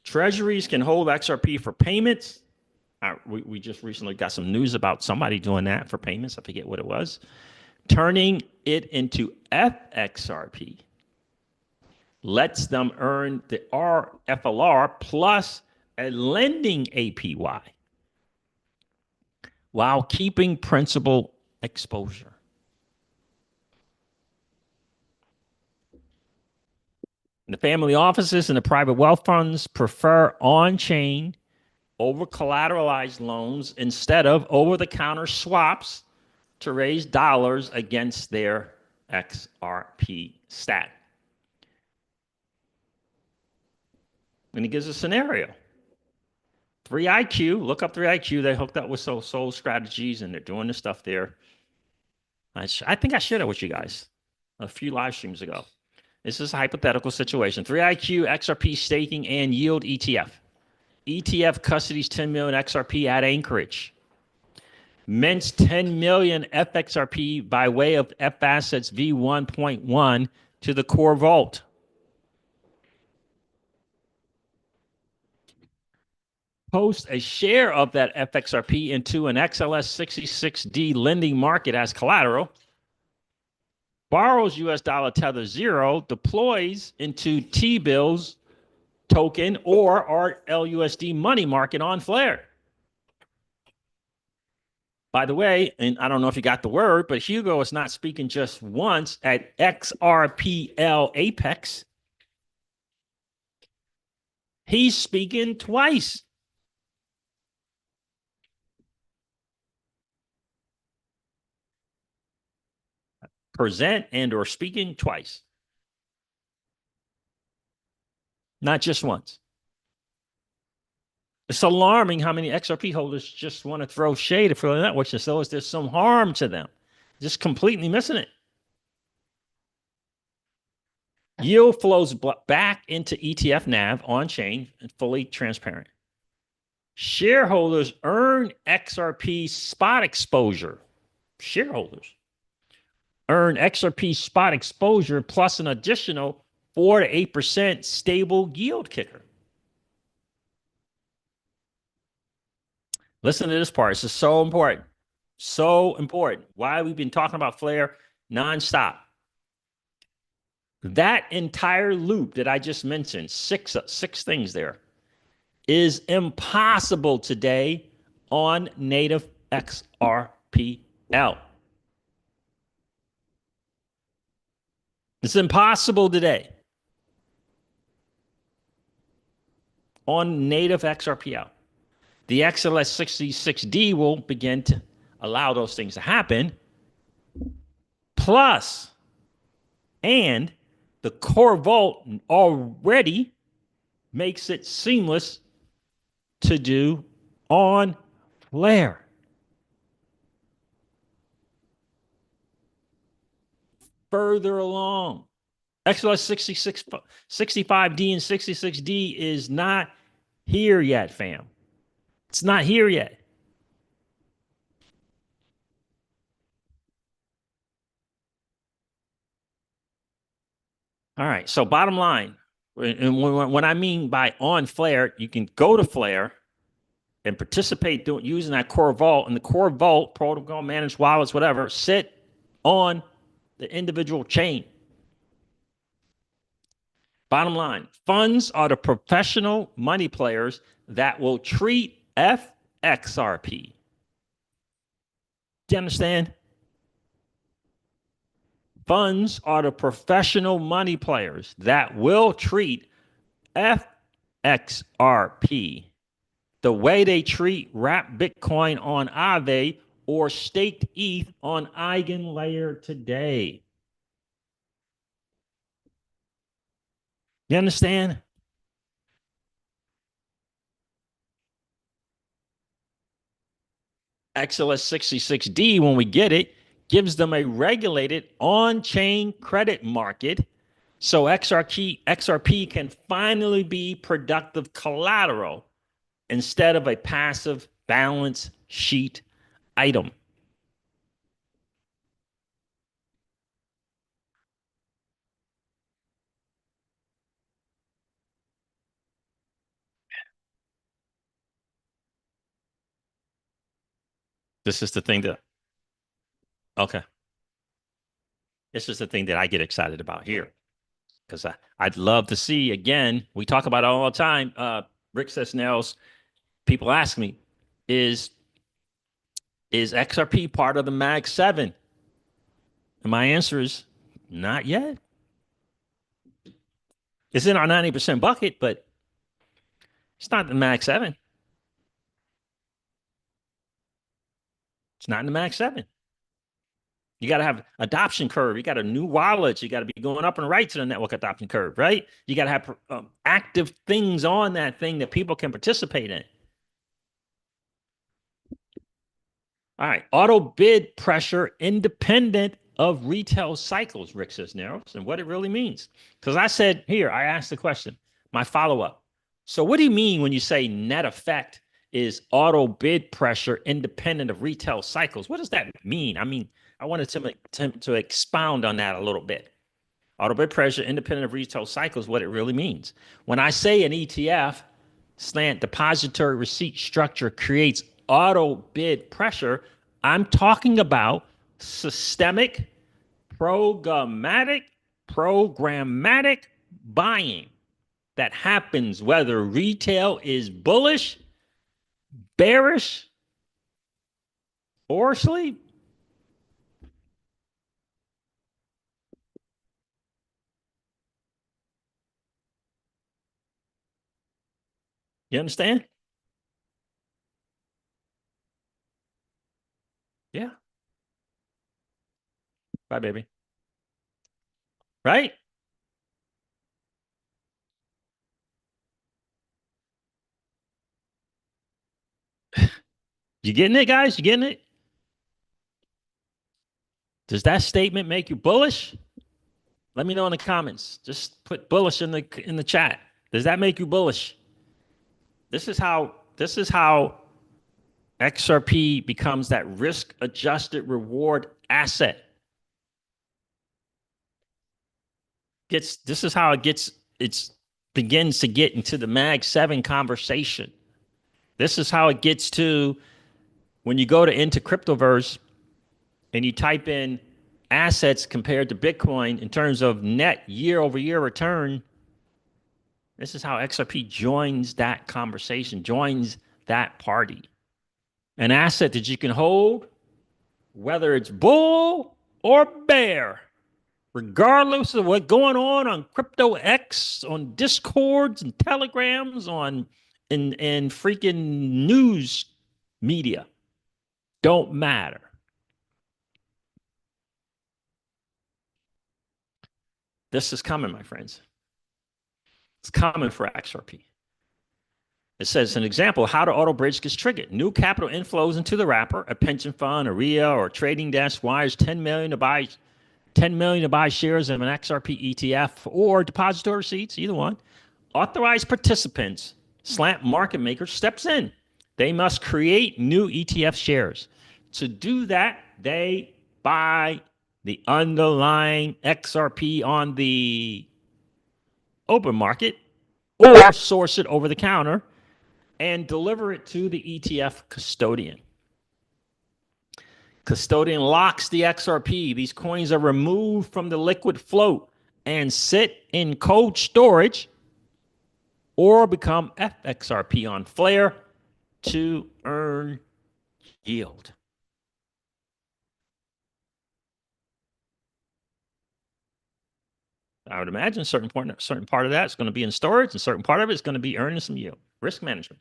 Treasuries can hold XRP for payments. We just recently got some news about somebody doing that for payments. I forget what it was. Turning it into FXRP lets them earn the FLR plus a lending APY while keeping principal exposure. The family offices and the private wealth funds prefer on-chain over collateralized loans instead of over-the-counter swaps to raise dollars against their XRP stack. And it gives a scenario. 3iQ, look up 3iQ. They hooked up with Soul Strategies and they're doing the stuff there. I think I shared it with you guys a few live streams ago. This is a hypothetical situation. 3iQ, XRP staking and yield ETF. ETF custodies 10 million XRP at Anchorage. Mints 10 million FXRP by way of F assets V1.1 to the core vault. Post a share of that FXRP into an XLS66D lending market as collateral. Borrows US dollar tether 0, deploys into T-bills token or LUSD money market on Flare. By the way, and I don't know if you got the word, but Hugo is not speaking just once at XRPL Apex. He's speaking twice. Present and or speaking twice. Not just once. It's alarming how many XRP holders just want to throw shade for that, which is as there's some harm to them. Just completely missing it. Yield flows back into ETF NAV on chain and fully transparent. Shareholders earn XRP spot exposure. Shareholders earn XRP spot exposure plus an additional 4 to 8% stable yield kicker. Listen to this part. This is so important. So important. Why we've been talking about Flare nonstop. That entire loop that I just mentioned, six things there, is impossible today on native XRPL. It's impossible today on native XRPL. The XLS66D will begin to allow those things to happen. Plus, and the core vault already makes it seamless to do on Flare. Further along, XLS 65D and 66D is not here yet, fam. It's not here yet. All right, so bottom line, and when I mean by on Flare, you can go to Flare and participate using that core vault, and the core vault, protocol managed wallets, whatever, sit on the individual chain. Bottom line, funds are the professional money players that will treat FXRP. Do you understand? Funds are the professional money players that will treat FXRP the way they treat wrapped Bitcoin on Aave or staked ETH on EigenLayer today. You understand? XLS66D, when we get it, gives them a regulated on-chain credit market so XRP can finally be productive collateral instead of a passive balance sheet item. This is the thing that, okay, this is the thing that I get excited about here because I'd love to see, again, we talk about it all the time. Rick Cisneros, people ask me, is XRP part of the Mag 7? And my answer is not yet. It's in our 90% bucket, but it's not the Mag 7. It's not in the Mag 7. You got to have adoption curve. You got a new wallet. You got to be going up and right to the network adoption curve, right? You got to have active things on that thing that people can participate in. All right. Auto bid pressure independent of retail cycles, Rick Cisneros, and what it really means. Because I said, here, I asked the question, my follow up. So, what do you mean when you say net effect is auto bid pressure independent of retail cycles? What does that mean? I mean, I wanted to expound on that a little bit. Auto bid pressure independent of retail cycles, what it really means. When I say an ETF slant depository receipt structure creates auto bid pressure, I'm talking about systemic programmatic buying that happens whether retail is bullish, bearish, or asleep. You understand? Yeah. Bye, baby. Right? You getting it, guys? You getting it? Does that statement make you bullish? Let me know in the comments. Just put bullish in the chat. Does that make you bullish? This is how XRP becomes that risk adjusted reward asset. This is how it begins to get into the Mag 7 conversation. This is how it gets to when you go to into Cryptoverse and you type in assets compared to Bitcoin in terms of net year over year return. This is how XRP joins that conversation, joins that party. An asset that you can hold, whether it's bull or bear, regardless of what's going on CryptoX, on Discords and Telegrams, on in freaking news media. Don't matter. This is coming, my friends. It's coming for XRP. It says an example how the auto bridge gets triggered. New capital inflows into the wrapper, a pension fund, a RIA, or a trading desk wires 10 million to buy shares of an XRP ETF or depository receipts, either one. Authorized participants, slant market maker steps in. They must create new ETF shares. To do that, they buy the underlying XRP on the open market or source it over the counter and deliver it to the ETF custodian. Custodian locks the XRP. These coins are removed from the liquid float and sit in cold storage or become FXRP on Flare to earn yield. I would imagine a certain part of that is going to be in storage and a certain part of it is going to be earning some yield. Risk management,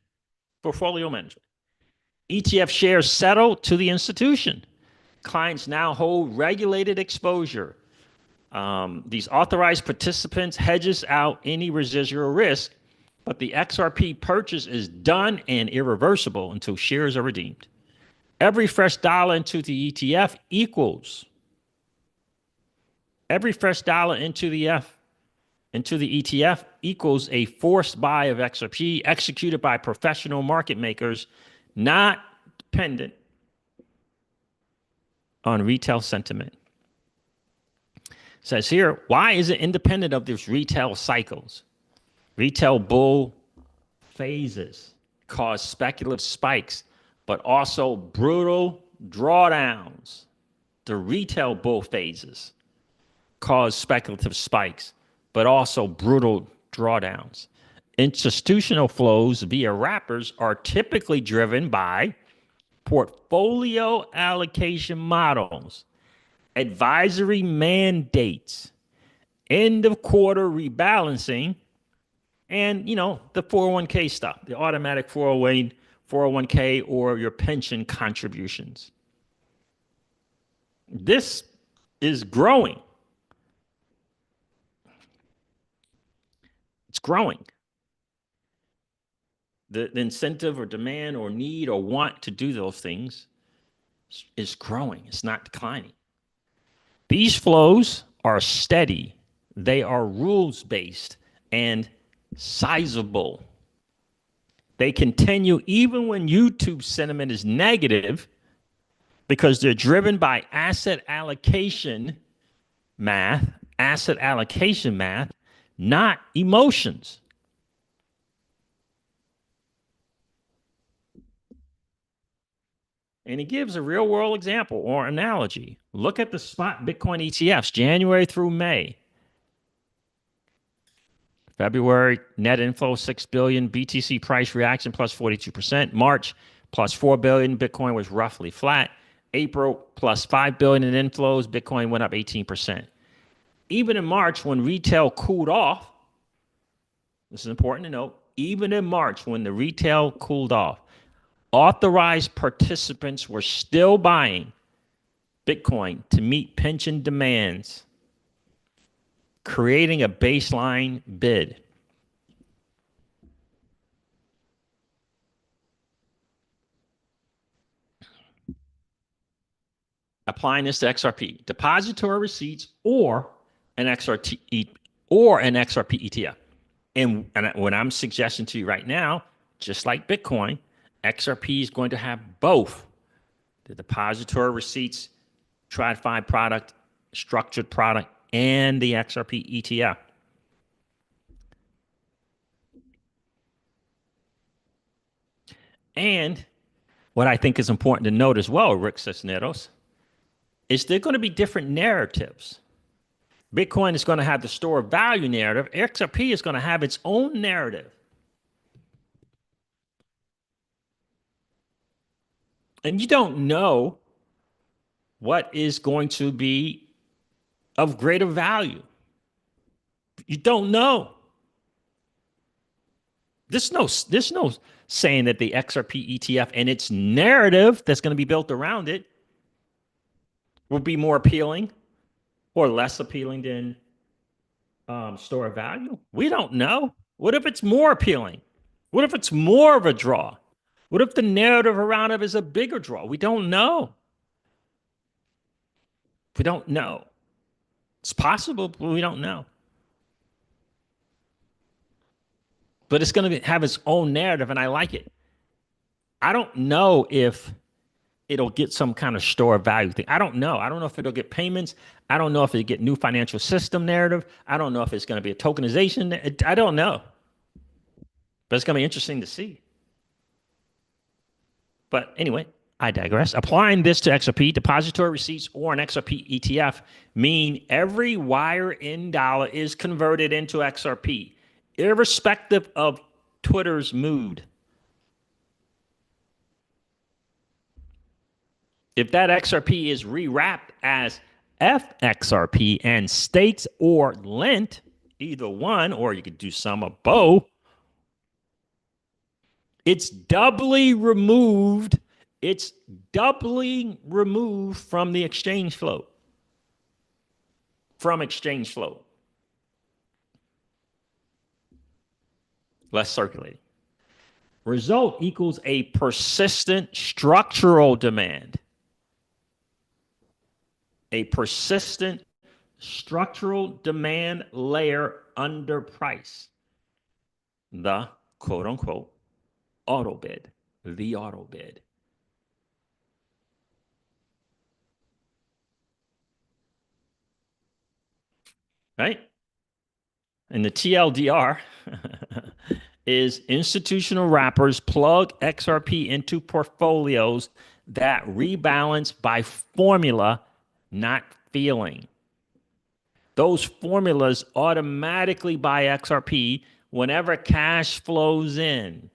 portfolio management. ETF shares settle to the institution. Clients now hold regulated exposure. These authorized participants hedges out any residual risk, but the XRP purchase is done and irreversible until shares are redeemed. Every fresh dollar into the ETF equals every fresh dollar into the ETF equals a forced buy of XRP executed by professional market makers, not dependent on retail sentiment. It says here, why is it independent of these retail cycles? Retail bull phases cause speculative spikes, but also brutal drawdowns. The retail bull phases cause speculative spikes, but also brutal drawdowns. Institutional flows via wrappers are typically driven by portfolio allocation models, advisory mandates, end of quarter rebalancing, and the 401k stuff, the automatic 401k or your pension contributions. This is growing. It's growing. The incentive or demand or need or want to do those things is growing. It's not declining. These flows are steady. They are rules-based and sizable. They continue even when YouTube sentiment is negative because they're driven by asset allocation math, not emotions. And he gives a real world example or analogy. Look at the spot Bitcoin ETFs, January through May. February, net inflow, 6 billion, BTC price reaction plus 42%. March, plus 4 billion, Bitcoin was roughly flat. April, plus 5 billion in inflows, Bitcoin went up 18%. Even in March, when retail cooled off, this is important to note, even in March, when the retail cooled off, authorized participants were still buying Bitcoin to meet pension demands, creating a baseline bid. Applying this to XRP, depository receipts or an XRP ETF. And what I'm suggesting to you right now, just like Bitcoin, XRP is going to have both the depository receipts, TradFi product, structured product, and the XRP ETF. And what I think is important to note as well, Rick Cisneros, is there going to be different narratives. Bitcoin is going to have the store of value narrative. XRP is going to have its own narrative. And you don't know what is going to be of greater value. You don't know. There's no saying that the XRP ETF and its narrative that's going to be built around it will be more appealing or less appealing than store of value. We don't know. What if it's more appealing? What if it's more of a draw? What if the narrative around it is a bigger draw? We don't know. We don't know. It's possible, but we don't know. But it's going to have its own narrative, and I like it. I don't know if it'll get some kind of store of value thing. I don't know. I don't know if it'll get payments. I don't know if it'll get new financial system narrative. I don't know if it's going to be a tokenization. I don't know. But it's going to be interesting to see. But anyway, I digress. Applying this to XRP, depository receipts or an XRP ETF mean every wire in dollar is converted into XRP, irrespective of Twitter's mood. If that XRP is rewrapped as FXRP and staked or lent, either one, or you could do some of both, it's doubly removed. It's doubly removed from the exchange flow. From exchange flow. Less circulating. Result equals a persistent structural demand. A persistent structural demand layer under price. The quote unquote auto bid. The auto bid. Right? And the TLDR is institutional wrappers plug XRP into portfolios that rebalance by formula, not feeling. Those formulas automatically buy XRP whenever cash flows in,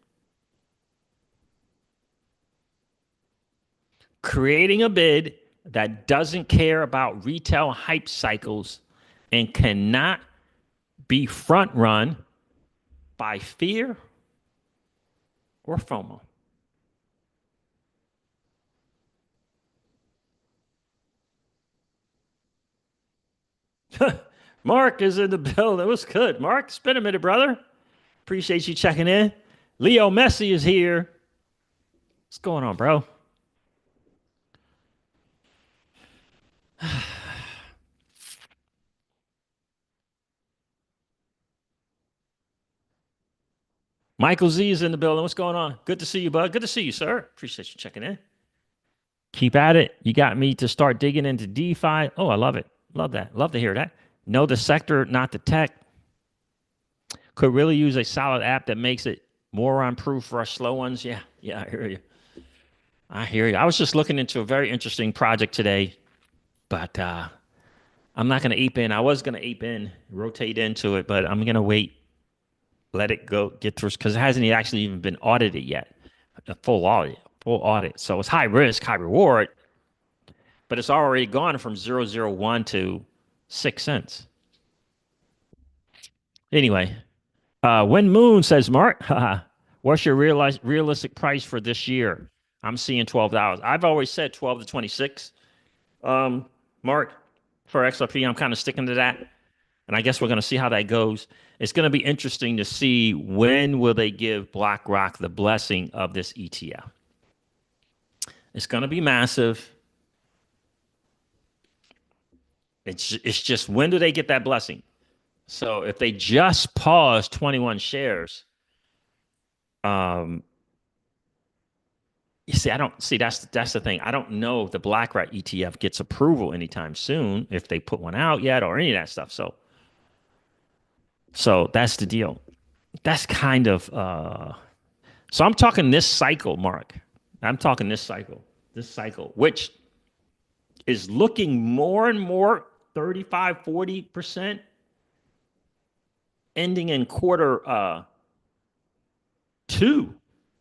creating a bid that doesn't care about retail hype cycles and cannot be front run by fear or FOMO. Mark is in the building. It was good. Mark, it's been a minute, brother. Appreciate you checking in. Leo Messi is here. What's going on, bro? Michael Z is in the building. What's going on? Good to see you, bud. Good to see you, sir. Appreciate you checking in. Keep at it. You got me to start digging into DeFi. Oh, I love it. Love that. Love to hear that. Know the sector, not the tech. Could really use a solid app that makes it moron proof for our slow ones. Yeah, yeah, I hear you. I hear you. I was just looking into a very interesting project today, but I'm not going to ape in. I was going to ape in, rotate into it, but I'm going to wait, let it go, get through, because it hasn't actually even been audited yet. A full audit, full audit. So it's high risk, high reward, but it's already gone from 0.001 to 6 cents. Anyway, when Moon says, Mark, what's your realistic price for this year? I'm seeing $12. I've always said 12 to 26. Mark, for XRP, I'm kind of sticking to that. And I guess we're going to see how that goes. It's going to be interesting to see when will they give BlackRock the blessing of this ETF. It's going to be massive. It's just when do they get that blessing? So if they just pause 21 shares, you see, I don't see that's the thing. I don't know if the BlackRock ETF gets approval anytime soon, if they put one out yet or any of that stuff. So that's the deal. That's kind of so I'm talking this cycle, Mark. I'm talking this cycle, which is looking more and more 35, 40% ending in quarter 2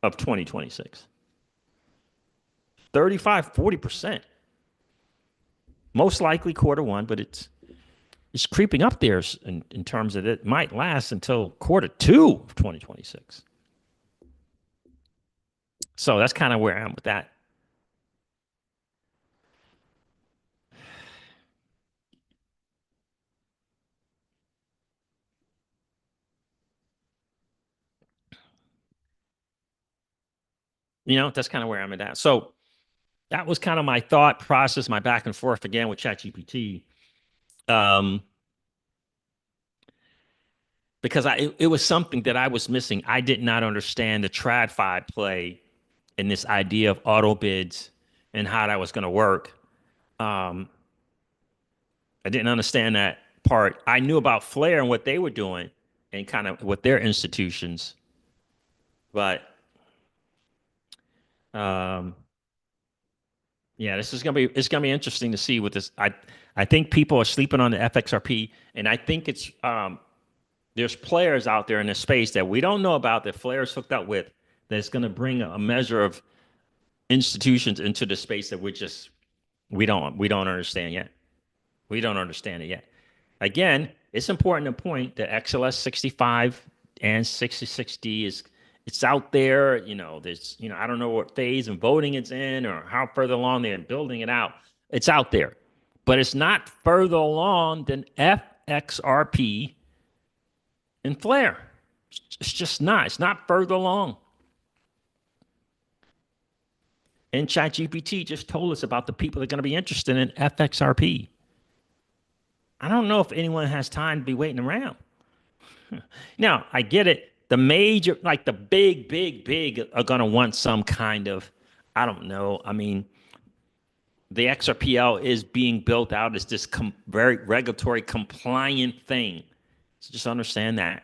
of 2026. 35, 40%. Most likely quarter 1, but it's creeping up there in terms of it might last until quarter 2 of 2026. So that's kind of where I am with that. That's kind of where I'm at. So that was kind of my thought process, my back and forth again with ChatGPT. Because it was something that I was missing. I did not understand the TradFi play and this idea of auto bids and how that was going to work. I didn't understand that part. I knew about Flare and what they were doing and kind of with their institutions, but yeah, it's gonna be interesting to see what this. I think people are sleeping on the FXRP, and I think it's there's players out there in this space that we don't know about that Flare's hooked up with that's going to bring a measure of institutions into the space that we don't understand yet. We don't understand it yet. Again, it's important to point that XLS 65 and 66D it's out there. There's I don't know what phase and voting it's in or how further along they're building it out. It's out there, but it's not further along than FXRP and Flare. It's just not. It's not further along. And ChatGPT just told us about the people that are going to be interested in FXRP. I don't know if anyone has time to be waiting around. Now, I get it. The major, like the big are going to want some kind of, I don't know. I mean, the XRPL is being built out as this very regulatory compliant thing. So just understand that.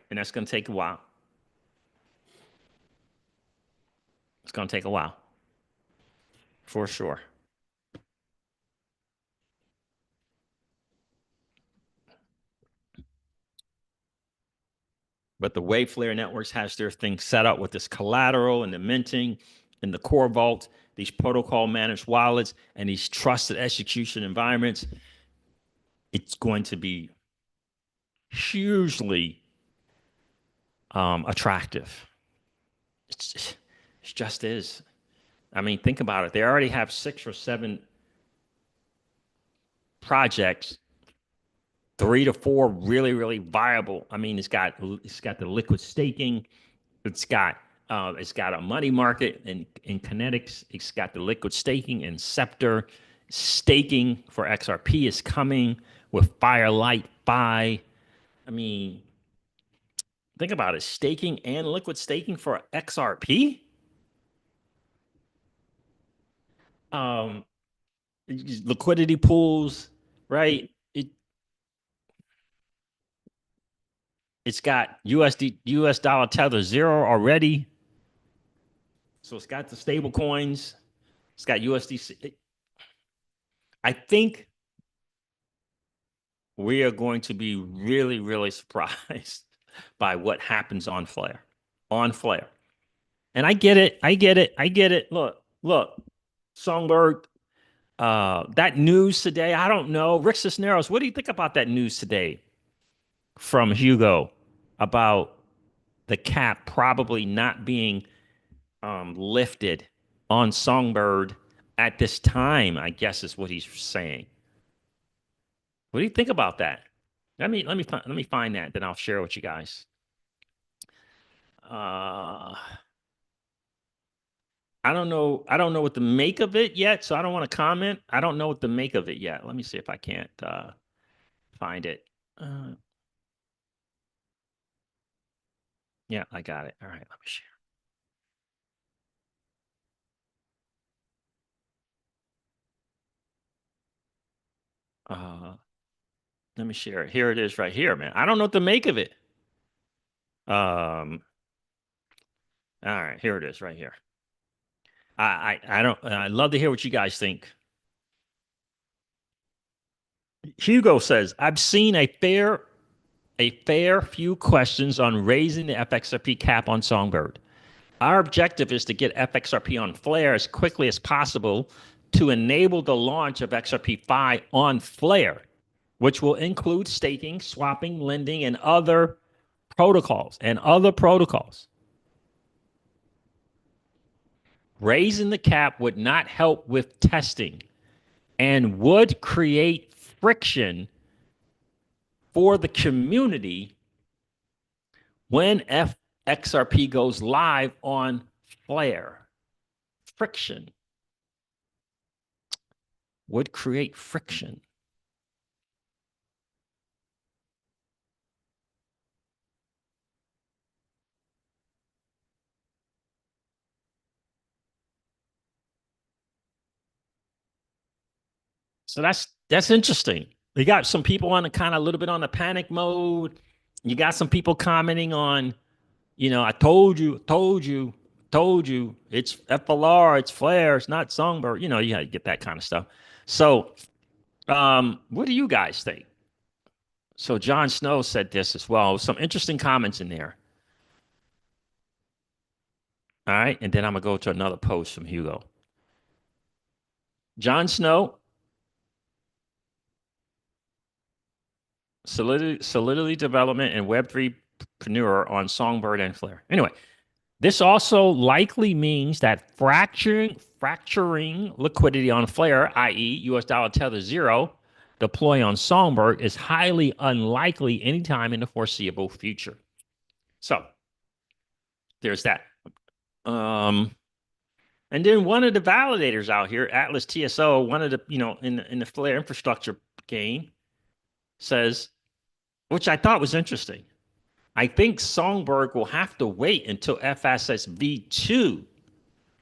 And that's going to take a while. It's going to take a while, for sure. But the way Flare Networks has their thing set up with this collateral and the minting and the core vault, these protocol managed wallets and these trusted execution environments, it's going to be hugely attractive. It's, it just is. I mean, think about it. They already have 6 or 7 projects, 3 to 4 really viable. I mean, it's got the liquid staking, it's got a money market in kinetics. It's got the liquid staking and Scepter. Staking for XRP is coming with Firelight Fi. I mean, think about it. Staking and liquid staking for XRP. Um, Liquidity pools, right? It's got US dollar tether zero already. So it's got the stable coins. It's got USDC. I think we are going to be really surprised by what happens on Flare. On Flare. And I get it. I get it. I get it. Look, Songbird, that news today, I don't know. Rick Cisneros, what do you think about that news today from Hugo about the cap probably not being lifted on Songbird at this time, I guess is what he's saying. What do you think about that? Let me find that, then I'll share it with you guys. Uh, I don't know. I don't know what to make of it yet, so I don't want to comment. I don't know what to make of it yet. Let me see if I can't find it. Uh, yeah, I got it. All right, let me share. Uh, Let me share it. Here it is, right here, man. I don't know what to make of it. All right, here it is, right here. I don't. I'd love to hear what you guys think. Hugo says, I've seen a fair few questions on raising the FXRP cap on Songbird. Our objective is to get FXRP on Flare as quickly as possible to enable the launch of XRP Fi on Flare, which will include staking, swapping, lending, and other protocols. Raising the cap would not help with testing and would create friction for the community when XRP goes live on Flare. Friction would create friction. So that's interesting. You got some people on the kind of a little bit on the panic mode. You got some people commenting on, I told you, it's FLR, it's Flare, it's not Songbird. You got to get that kind of stuff. So, what do you guys think? So John Snow said this as well. Some interesting comments in there. All right, and then I'm gonna go to another post from Hugo. John Snow, solidity development and Web3 preneur on Songbird and Flare. Anyway, this also likely means that fracturing liquidity on Flare, i.e., US dollar tether zero, deploy on Songbird is highly unlikely anytime in the foreseeable future. So there's that. And then one of the validators out here, Atlas TSO, one of the, in the Flare infrastructure game, says, which I thought was interesting. I think Songbird will have to wait until FSS V2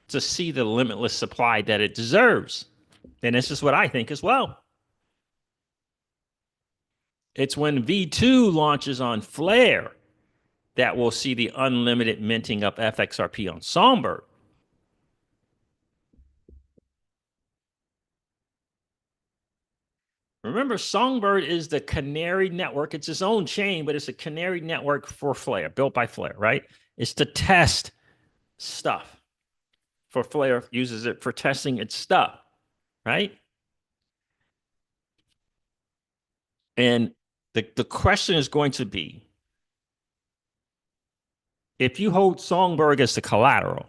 to see the limitless supply that it deserves. And this is what I think as well. It's when V2 launches on Flare that we'll see the unlimited minting of FXRP on Songbird. Remember, Songbird is the canary network. It's its own chain, but it's a canary network for Flare, built by Flare, right? It's to test stuff. For Flare uses it for testing its stuff, right? And the question is going to be, if you hold Songbird as the collateral,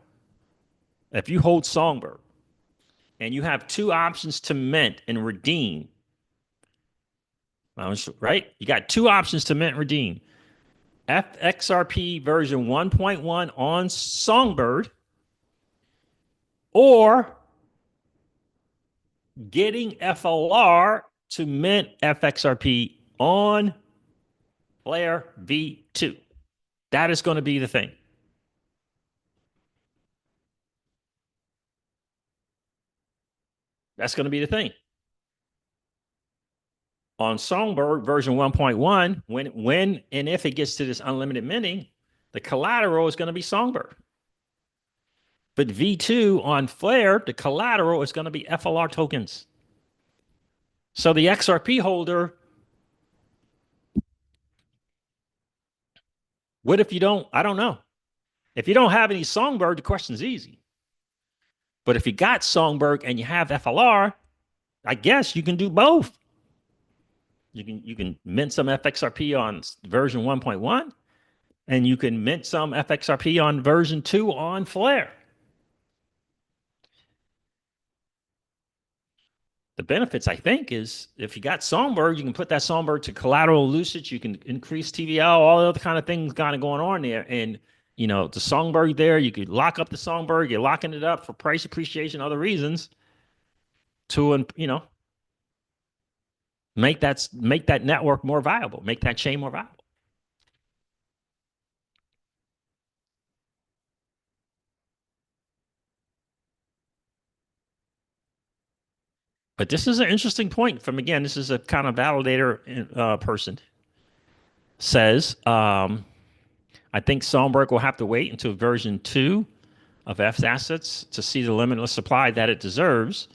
if you hold Songbird and you have two options to mint and redeem, right? You got two options to mint and redeem. XRP version 1.1 on Songbird, or getting FLR to mint FXRP on Flare V2. That is going to be the thing. That's going to be the thing. On Songbird version 1.1, when and if it gets to this unlimited minting, the collateral is going to be Songbird. But V2 on Flare, the collateral is going to be FLR tokens. So the XRP holder, what if you don't? I don't know. If you don't have any Songbird, the question's easy. But if you got Songbird and you have FLR, I guess you can do both. You can mint some FXRP on version 1.1, and you can mint some FXRP on version 2 on Flare. The benefits, I think, is if you got Songbird, you can put that Songbird to collateral usage. You can increase TVL, all the other kind of things kind of going on there. And, the Songbird there, you could lock up the Songbird. You're locking it up for price appreciation, other reasons to, make that network more viable, make that chain more viable. But this is an interesting point from, again, this is a kind of validator person. Says, I think Songbird will have to wait until version 2 of F's assets to see the limitless supply that it deserves.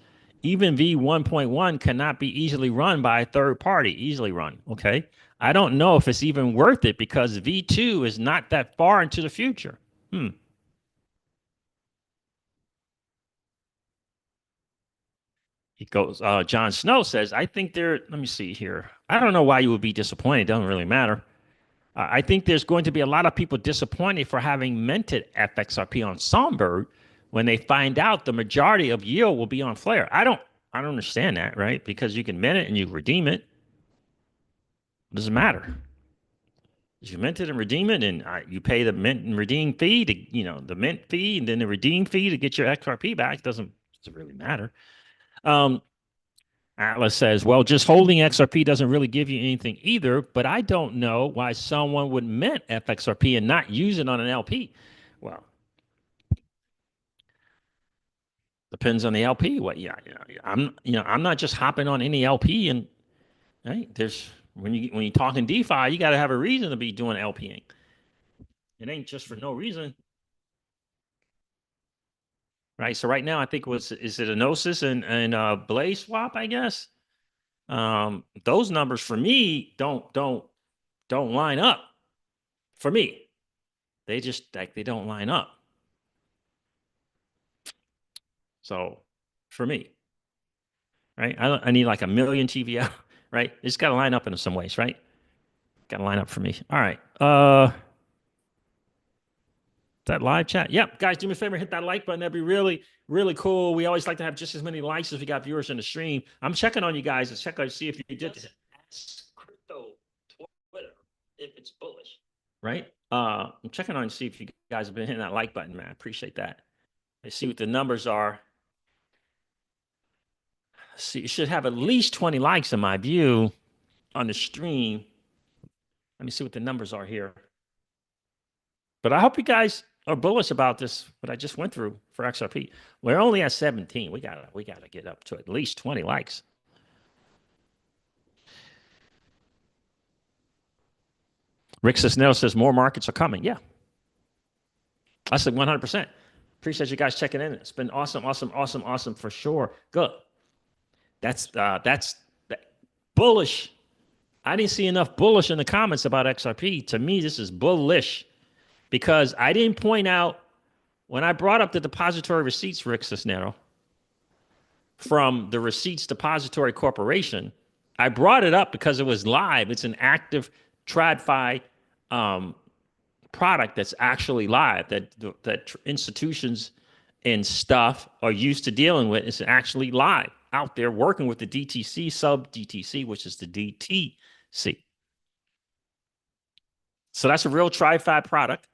Even V1.1 cannot be easily run by a third party, easily run. Okay. I don't know if it's even worth it because V2 is not that far into the future. He goes, John Snow says, I think let me see here. I don't know why you would be disappointed. It doesn't really matter. I think there's going to be a lot of people disappointed for having minted FXRP on Songbird when they find out the majority of yield will be on Flare. I don't understand that, right? Because you can mint it and you redeem it. It doesn't matter. You mint it and redeem it, and you pay the mint and redeem fee to, the mint fee and then the redeem fee to get your XRP back. Doesn't really matter. Atlas says, well, just holding XRP doesn't really give you anything either, but I don't know why someone would mint FXRP and not use it on an LP. Well, depends on the LP. I'm not just hopping on any LP, and right, there's when you're talking DeFi, you got to have a reason to be doing LPing. It ain't just for no reason. Right. So right now, I think is it a Gnosis and Blaze swap, I guess. Those numbers for me don't line up for me. They just they don't line up. So for me, right, I need like a million TVL, right? It's got to line up in some ways, right? Got to line up for me. All right. That live chat. Yep, guys, do me a favor, hit that like button. That'd be really, really cool. We always like to have just as many likes as we got viewers in the stream. I'm checking on you guys to check out to see if you did this. Ask crypto Twitter if it's bullish, right? I'm checking on to see if you guys have been hitting that like button, man. I appreciate that. Let's see what the numbers are. See, it should have at least 20 likes in my view on the stream. Let me see what the numbers are here. But I hope you guys are bullish about this, what I just went through for XRP. We're only at 17. We gotta get up to at least 20 likes. Rick Cisnell says more markets are coming. Yeah, I said 100%. Appreciate you guys checking in. It's been awesome, awesome, awesome, awesome for sure. Good. That's bullish. I didn't see enough bullish in the comments about XRP. To me, this is bullish because I didn't point out when I brought up the depository receipts, Rick Cisnero, from the Receipts Depository Corporation. I brought it up because it was live. It's an active TradFi product that's actually live that institutions and stuff are used to dealing with. It's actually live out there working with the DTC sub DTC, which is the DTC. So that's a real TradFi product.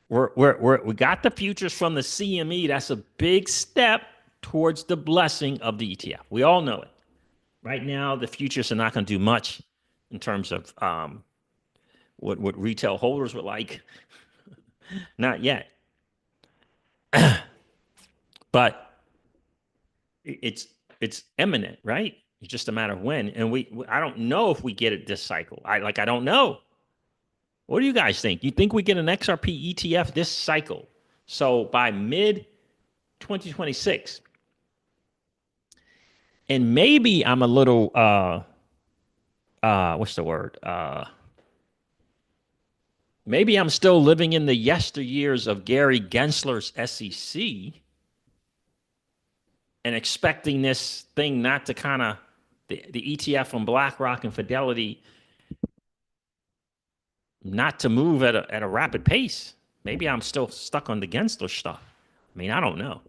We got the futures from the CME. That's a big step towards the blessing of the ETF. We all know it. Right now, the futures are not going to do much in terms of what retail holders would like. Not yet. But it's imminent, right? It's just a matter of when. And I don't know if we get it this cycle. I don't know. What do you guys think? You think we get an XRP ETF this cycle? So by mid 2026, and maybe I'm a little what's the word? Maybe I'm still living in the yesteryears of Gary Gensler's SEC and expecting this thing not to kind of the ETF from BlackRock and Fidelity not to move at a rapid pace. Maybe I'm still stuck on the Gensler stuff. I mean, I don't know.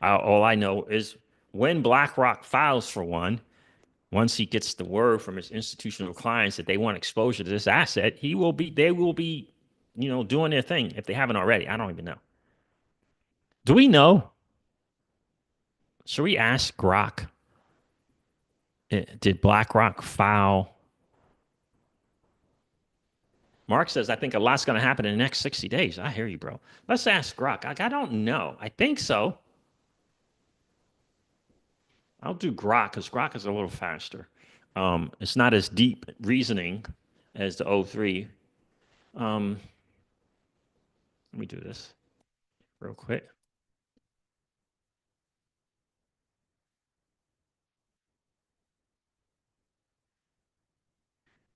All I know is when BlackRock files for one, once he gets the word from his institutional clients that they want exposure to this asset, they will be, doing their thing if they haven't already. I don't even know. Do we know? Should we ask Grok? Did BlackRock file? Mark says, I think a lot's going to happen in the next 60 days. I hear you, bro. Let's ask Grok. I don't know. I think so. I'll do Grok because Grok is a little faster. It's not as deep reasoning as the O3. Let me do this real quick.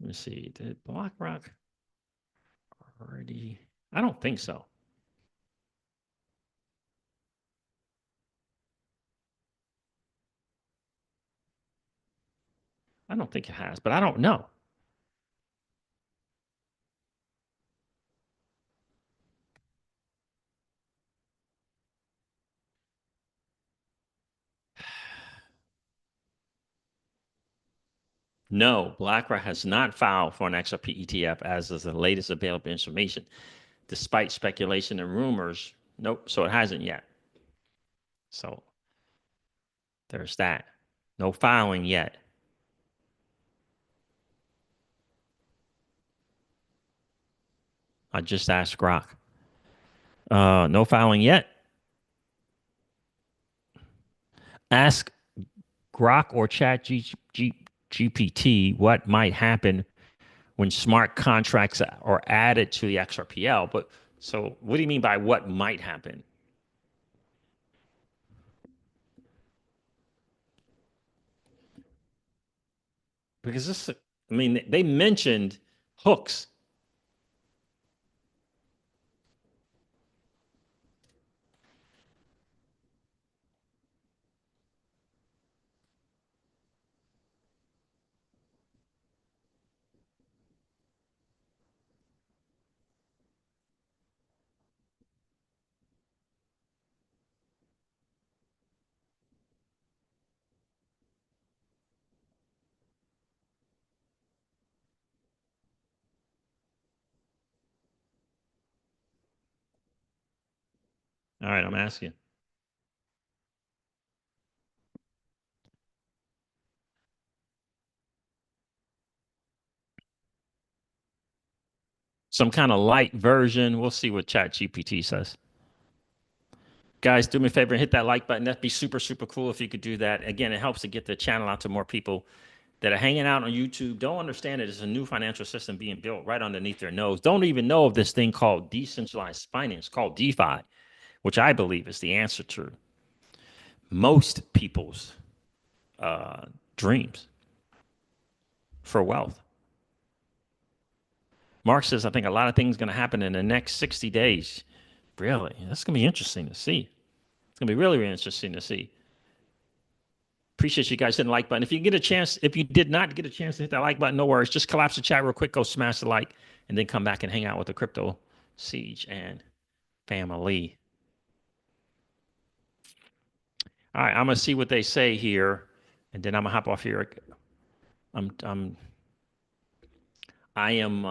Let me see. Did BlackRock already? I don't think so. I don't think it has, but I don't know. No, BlackRock has not filed for an XRP ETF as is the latest available information, despite speculation and rumors. Nope, so it hasn't yet. So there's that. No filing yet. I just asked Grok. No filing yet. Ask Grok or Chat GPT what might happen when smart contracts are added to the XRPL. But so what do you mean by what might happen? Because this, I mean, they mentioned hooks. All right, I'm asking. Some kind of light version. We'll see what ChatGPT says. Guys, do me a favor and hit that like button. That'd be super, super cool if you could do that. Again, it helps to get the channel out to more people that are hanging out on YouTube, don't understand it. It's a new financial system being built right underneath their nose. Don't even know of this thing called decentralized finance, called DeFi, which I believe is the answer to most people's uh, dreams for wealth. Mark says, I think a lot of things going to happen in the next 60 days. Really? That's going to be interesting to see. It's going to be really, really interesting to see. Appreciate you guys hitting the like button. If you get a chance, if you did not get a chance to hit that like button, no worries. Just collapse the chat real quick, go smash the like, and then come back and hang out with the Crypto Siege and family. All right, I'm gonna see what they say here, and then I'm gonna hop off here. I'm I am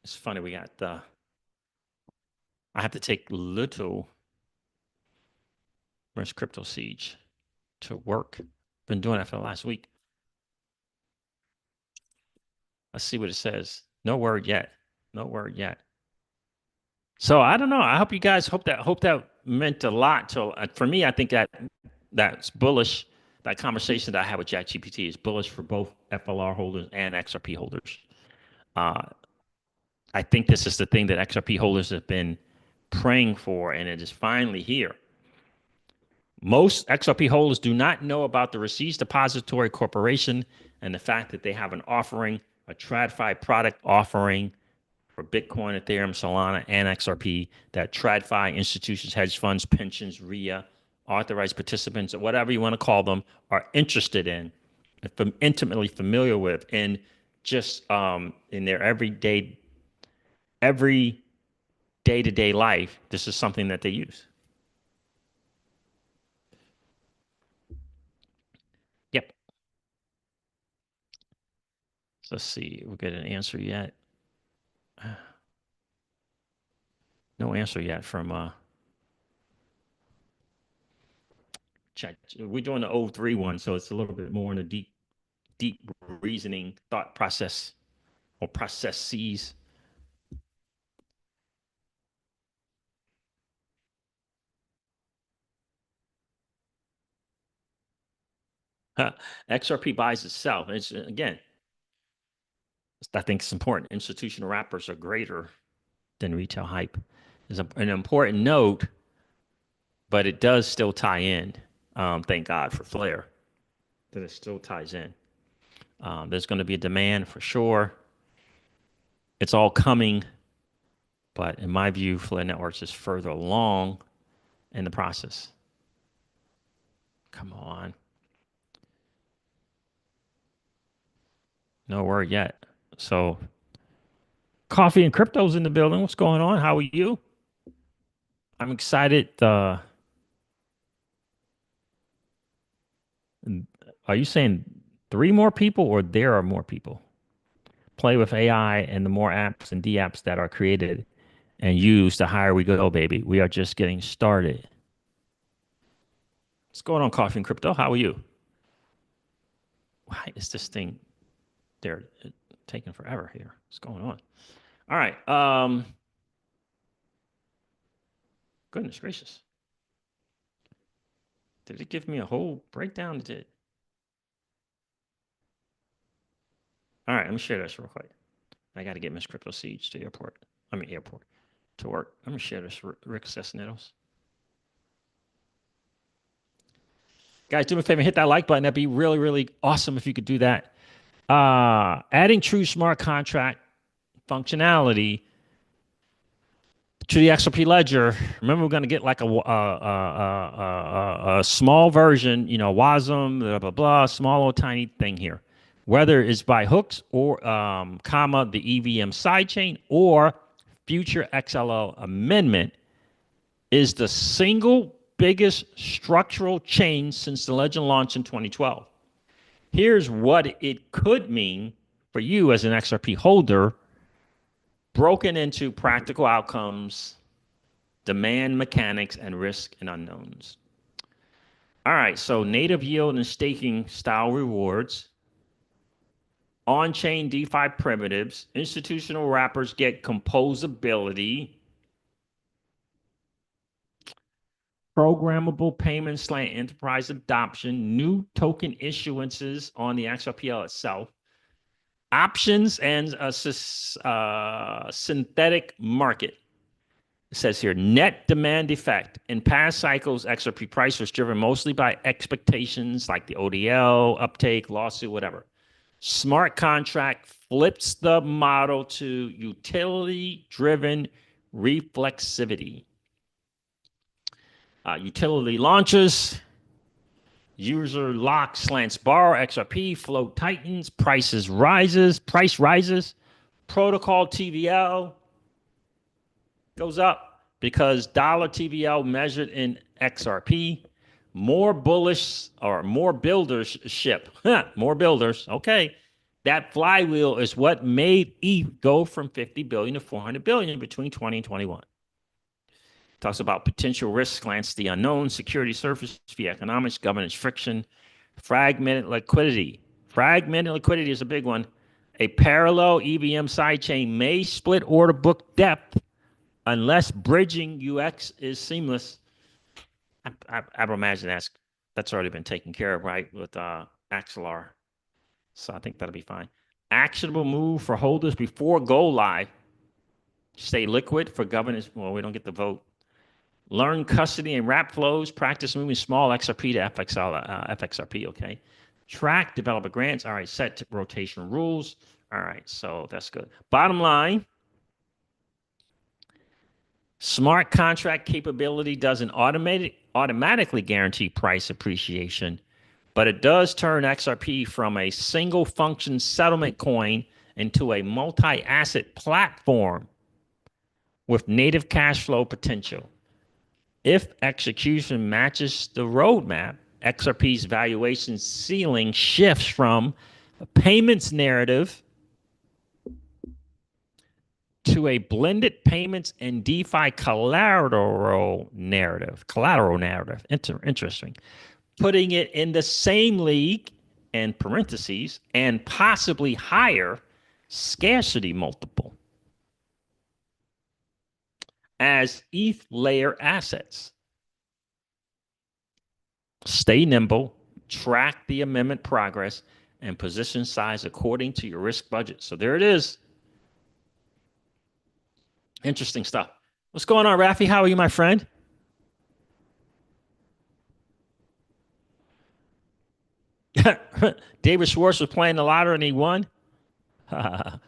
it's funny, we got I have to take little where's Crypto Siege to work. Been doing that for the last week. Let's see what it says. No word yet. No word yet. So I don't know. I hope you guys hope that meant a lot to for me. I think that's bullish. That conversation that I had with ChatGPT is bullish for both FLR holders and XRP holders. Uh, I think this is the thing that XRP holders have been praying for, and it is finally here. Most XRP holders do not know about the Receipts Depository Corporation and the fact that they have an offering, a TradFi product offering for Bitcoin, Ethereum, Solana, and XRP that TradFi institutions, hedge funds, pensions, RIA, authorized participants, whatever you want to call them, are interested in, intimately familiar with, and just in their every day-to-day life, this is something that they use. Yep. So let's see. We'll get an answer yet. No answer yet from chat. We're doing the O3 one, so it's a little bit more in a deep reasoning thought process or processes. XRP buys itself. It's again, I think it's important. Institutional wrappers are greater than retail hype. Is an important note, but it does still tie in. Thank God for Flare that it still ties in. There's going to be a demand for sure. It's all coming, but in my view, Flare Networks is further along in the process. Come on. No word yet. So, coffee and crypto's in the building. What's going on? How are you? I'm excited. Are you saying three more people or there are more people? Play with AI and the more apps and D apps that are created and used, the higher we go, baby. We are just getting started. What's going on, Coffee and Crypto? How are you? Why is this thing there taking forever here? What's going on? All right. Goodness gracious. Did it give me a whole breakdown? It did. All right, let me share this real quick. I got to get Miss CryptoCeej to airport. Airport to work. Let me share this. Rick Sesnetos. Guys, do me a favor, hit that like button. That'd be really, really awesome if you could do that. Adding true smart contract functionality to the XRP ledger. Remember, we're going to get like a small version, WASM, blah, blah, blah, small little tiny thing here. Whether it's by hooks or, the EVM sidechain or future XLL amendment is the single biggest structural change since the legend launched in 2012. Here's what it could mean for you as an XRP holder, broken into practical outcomes demand mechanics, and risk and unknowns. All right, so native yield and staking style rewards, on-chain DeFi primitives, institutional wrappers get composability, programmable payments / enterprise adoption, new token issuances on the XRPL itself, options, and a synthetic market. It says here, net demand effect. In past cycles, XRP price was driven mostly by expectations like the ODL, uptake, lawsuit, whatever. Smart contract flips the model to utility-driven reflexivity. Utility launches, user lock slants borrow XRP, float tightens, price rises, protocol TVL goes up because dollar TVL measured in XRP, more bullish or more builders ship, more builders. Okay. That flywheel is what made ETH go from 50 billion to 400 billion between 20 and 21. Talks about potential risks, glance the unknown, security surface, fee economics, governance friction, fragmented liquidity. Fragmented liquidity is a big one. A parallel EVM sidechain may split order book depth unless bridging UX is seamless. I would imagine that's already been taken care of, right, with Axelar. So I think that'll be fine. Actionable move for holders before go live. Stay liquid for governance. Well, we don't get the vote. Learn custody and wrap flows. Practice moving small XRP to FXRP, okay? Track developer grants. All right, set rotation rules. All right, so that's good. Bottom line, smart contract capability doesn't automatically guarantee price appreciation, but it does turn XRP from a single function settlement coin into a multi-asset platform with native cash flow potential. If execution matches the roadmap, XRP's valuation ceiling shifts from a payments narrative to a blended payments and DeFi collateral narrative. Interesting. Putting it in the same league, in parentheses, and possibly higher scarcity multiple as ETH layer assets. Stay nimble, track the amendment progress, and position size according to your risk budget. So there it is. Interesting stuff. What's going on, Rafi? How are you, my friend? David Schwartz was playing the lottery and he won.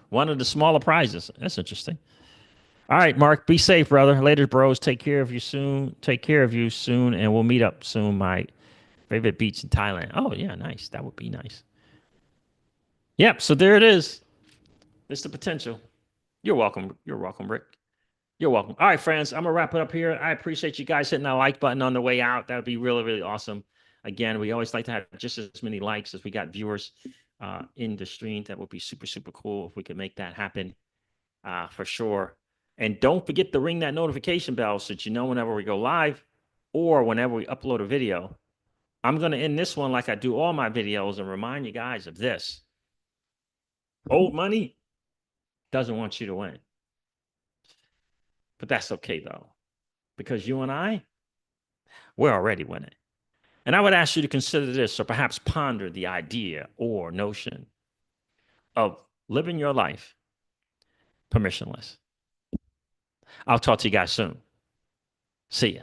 One of the smaller prizes. That's interesting. All right, Mark, be safe, brother. Later, bros. Take care of you soon. And we'll meet up soon. My favorite beach in Thailand. Oh, yeah, nice. That would be nice. Yep, so there it is. It's the potential. You're welcome. You're welcome, Rick. You're welcome. All right, friends, I'm going to wrap it up here. I appreciate you guys hitting that like button on the way out. That would be really, really awesome. Again, we always like to have just as many likes as we got viewers in the stream. That would be super, super cool if we could make that happen for sure. And don't forget to ring that notification bell so that you know whenever we go live or whenever we upload a video. I'm going to end this one like I do all my videos and remind you guys of this. Old money doesn't want you to win. But that's okay, though, because you and I, we're already winning. And I would ask you to consider this or perhaps ponder the idea or notion of living your life permissionless. I'll talk to you guys soon. See ya.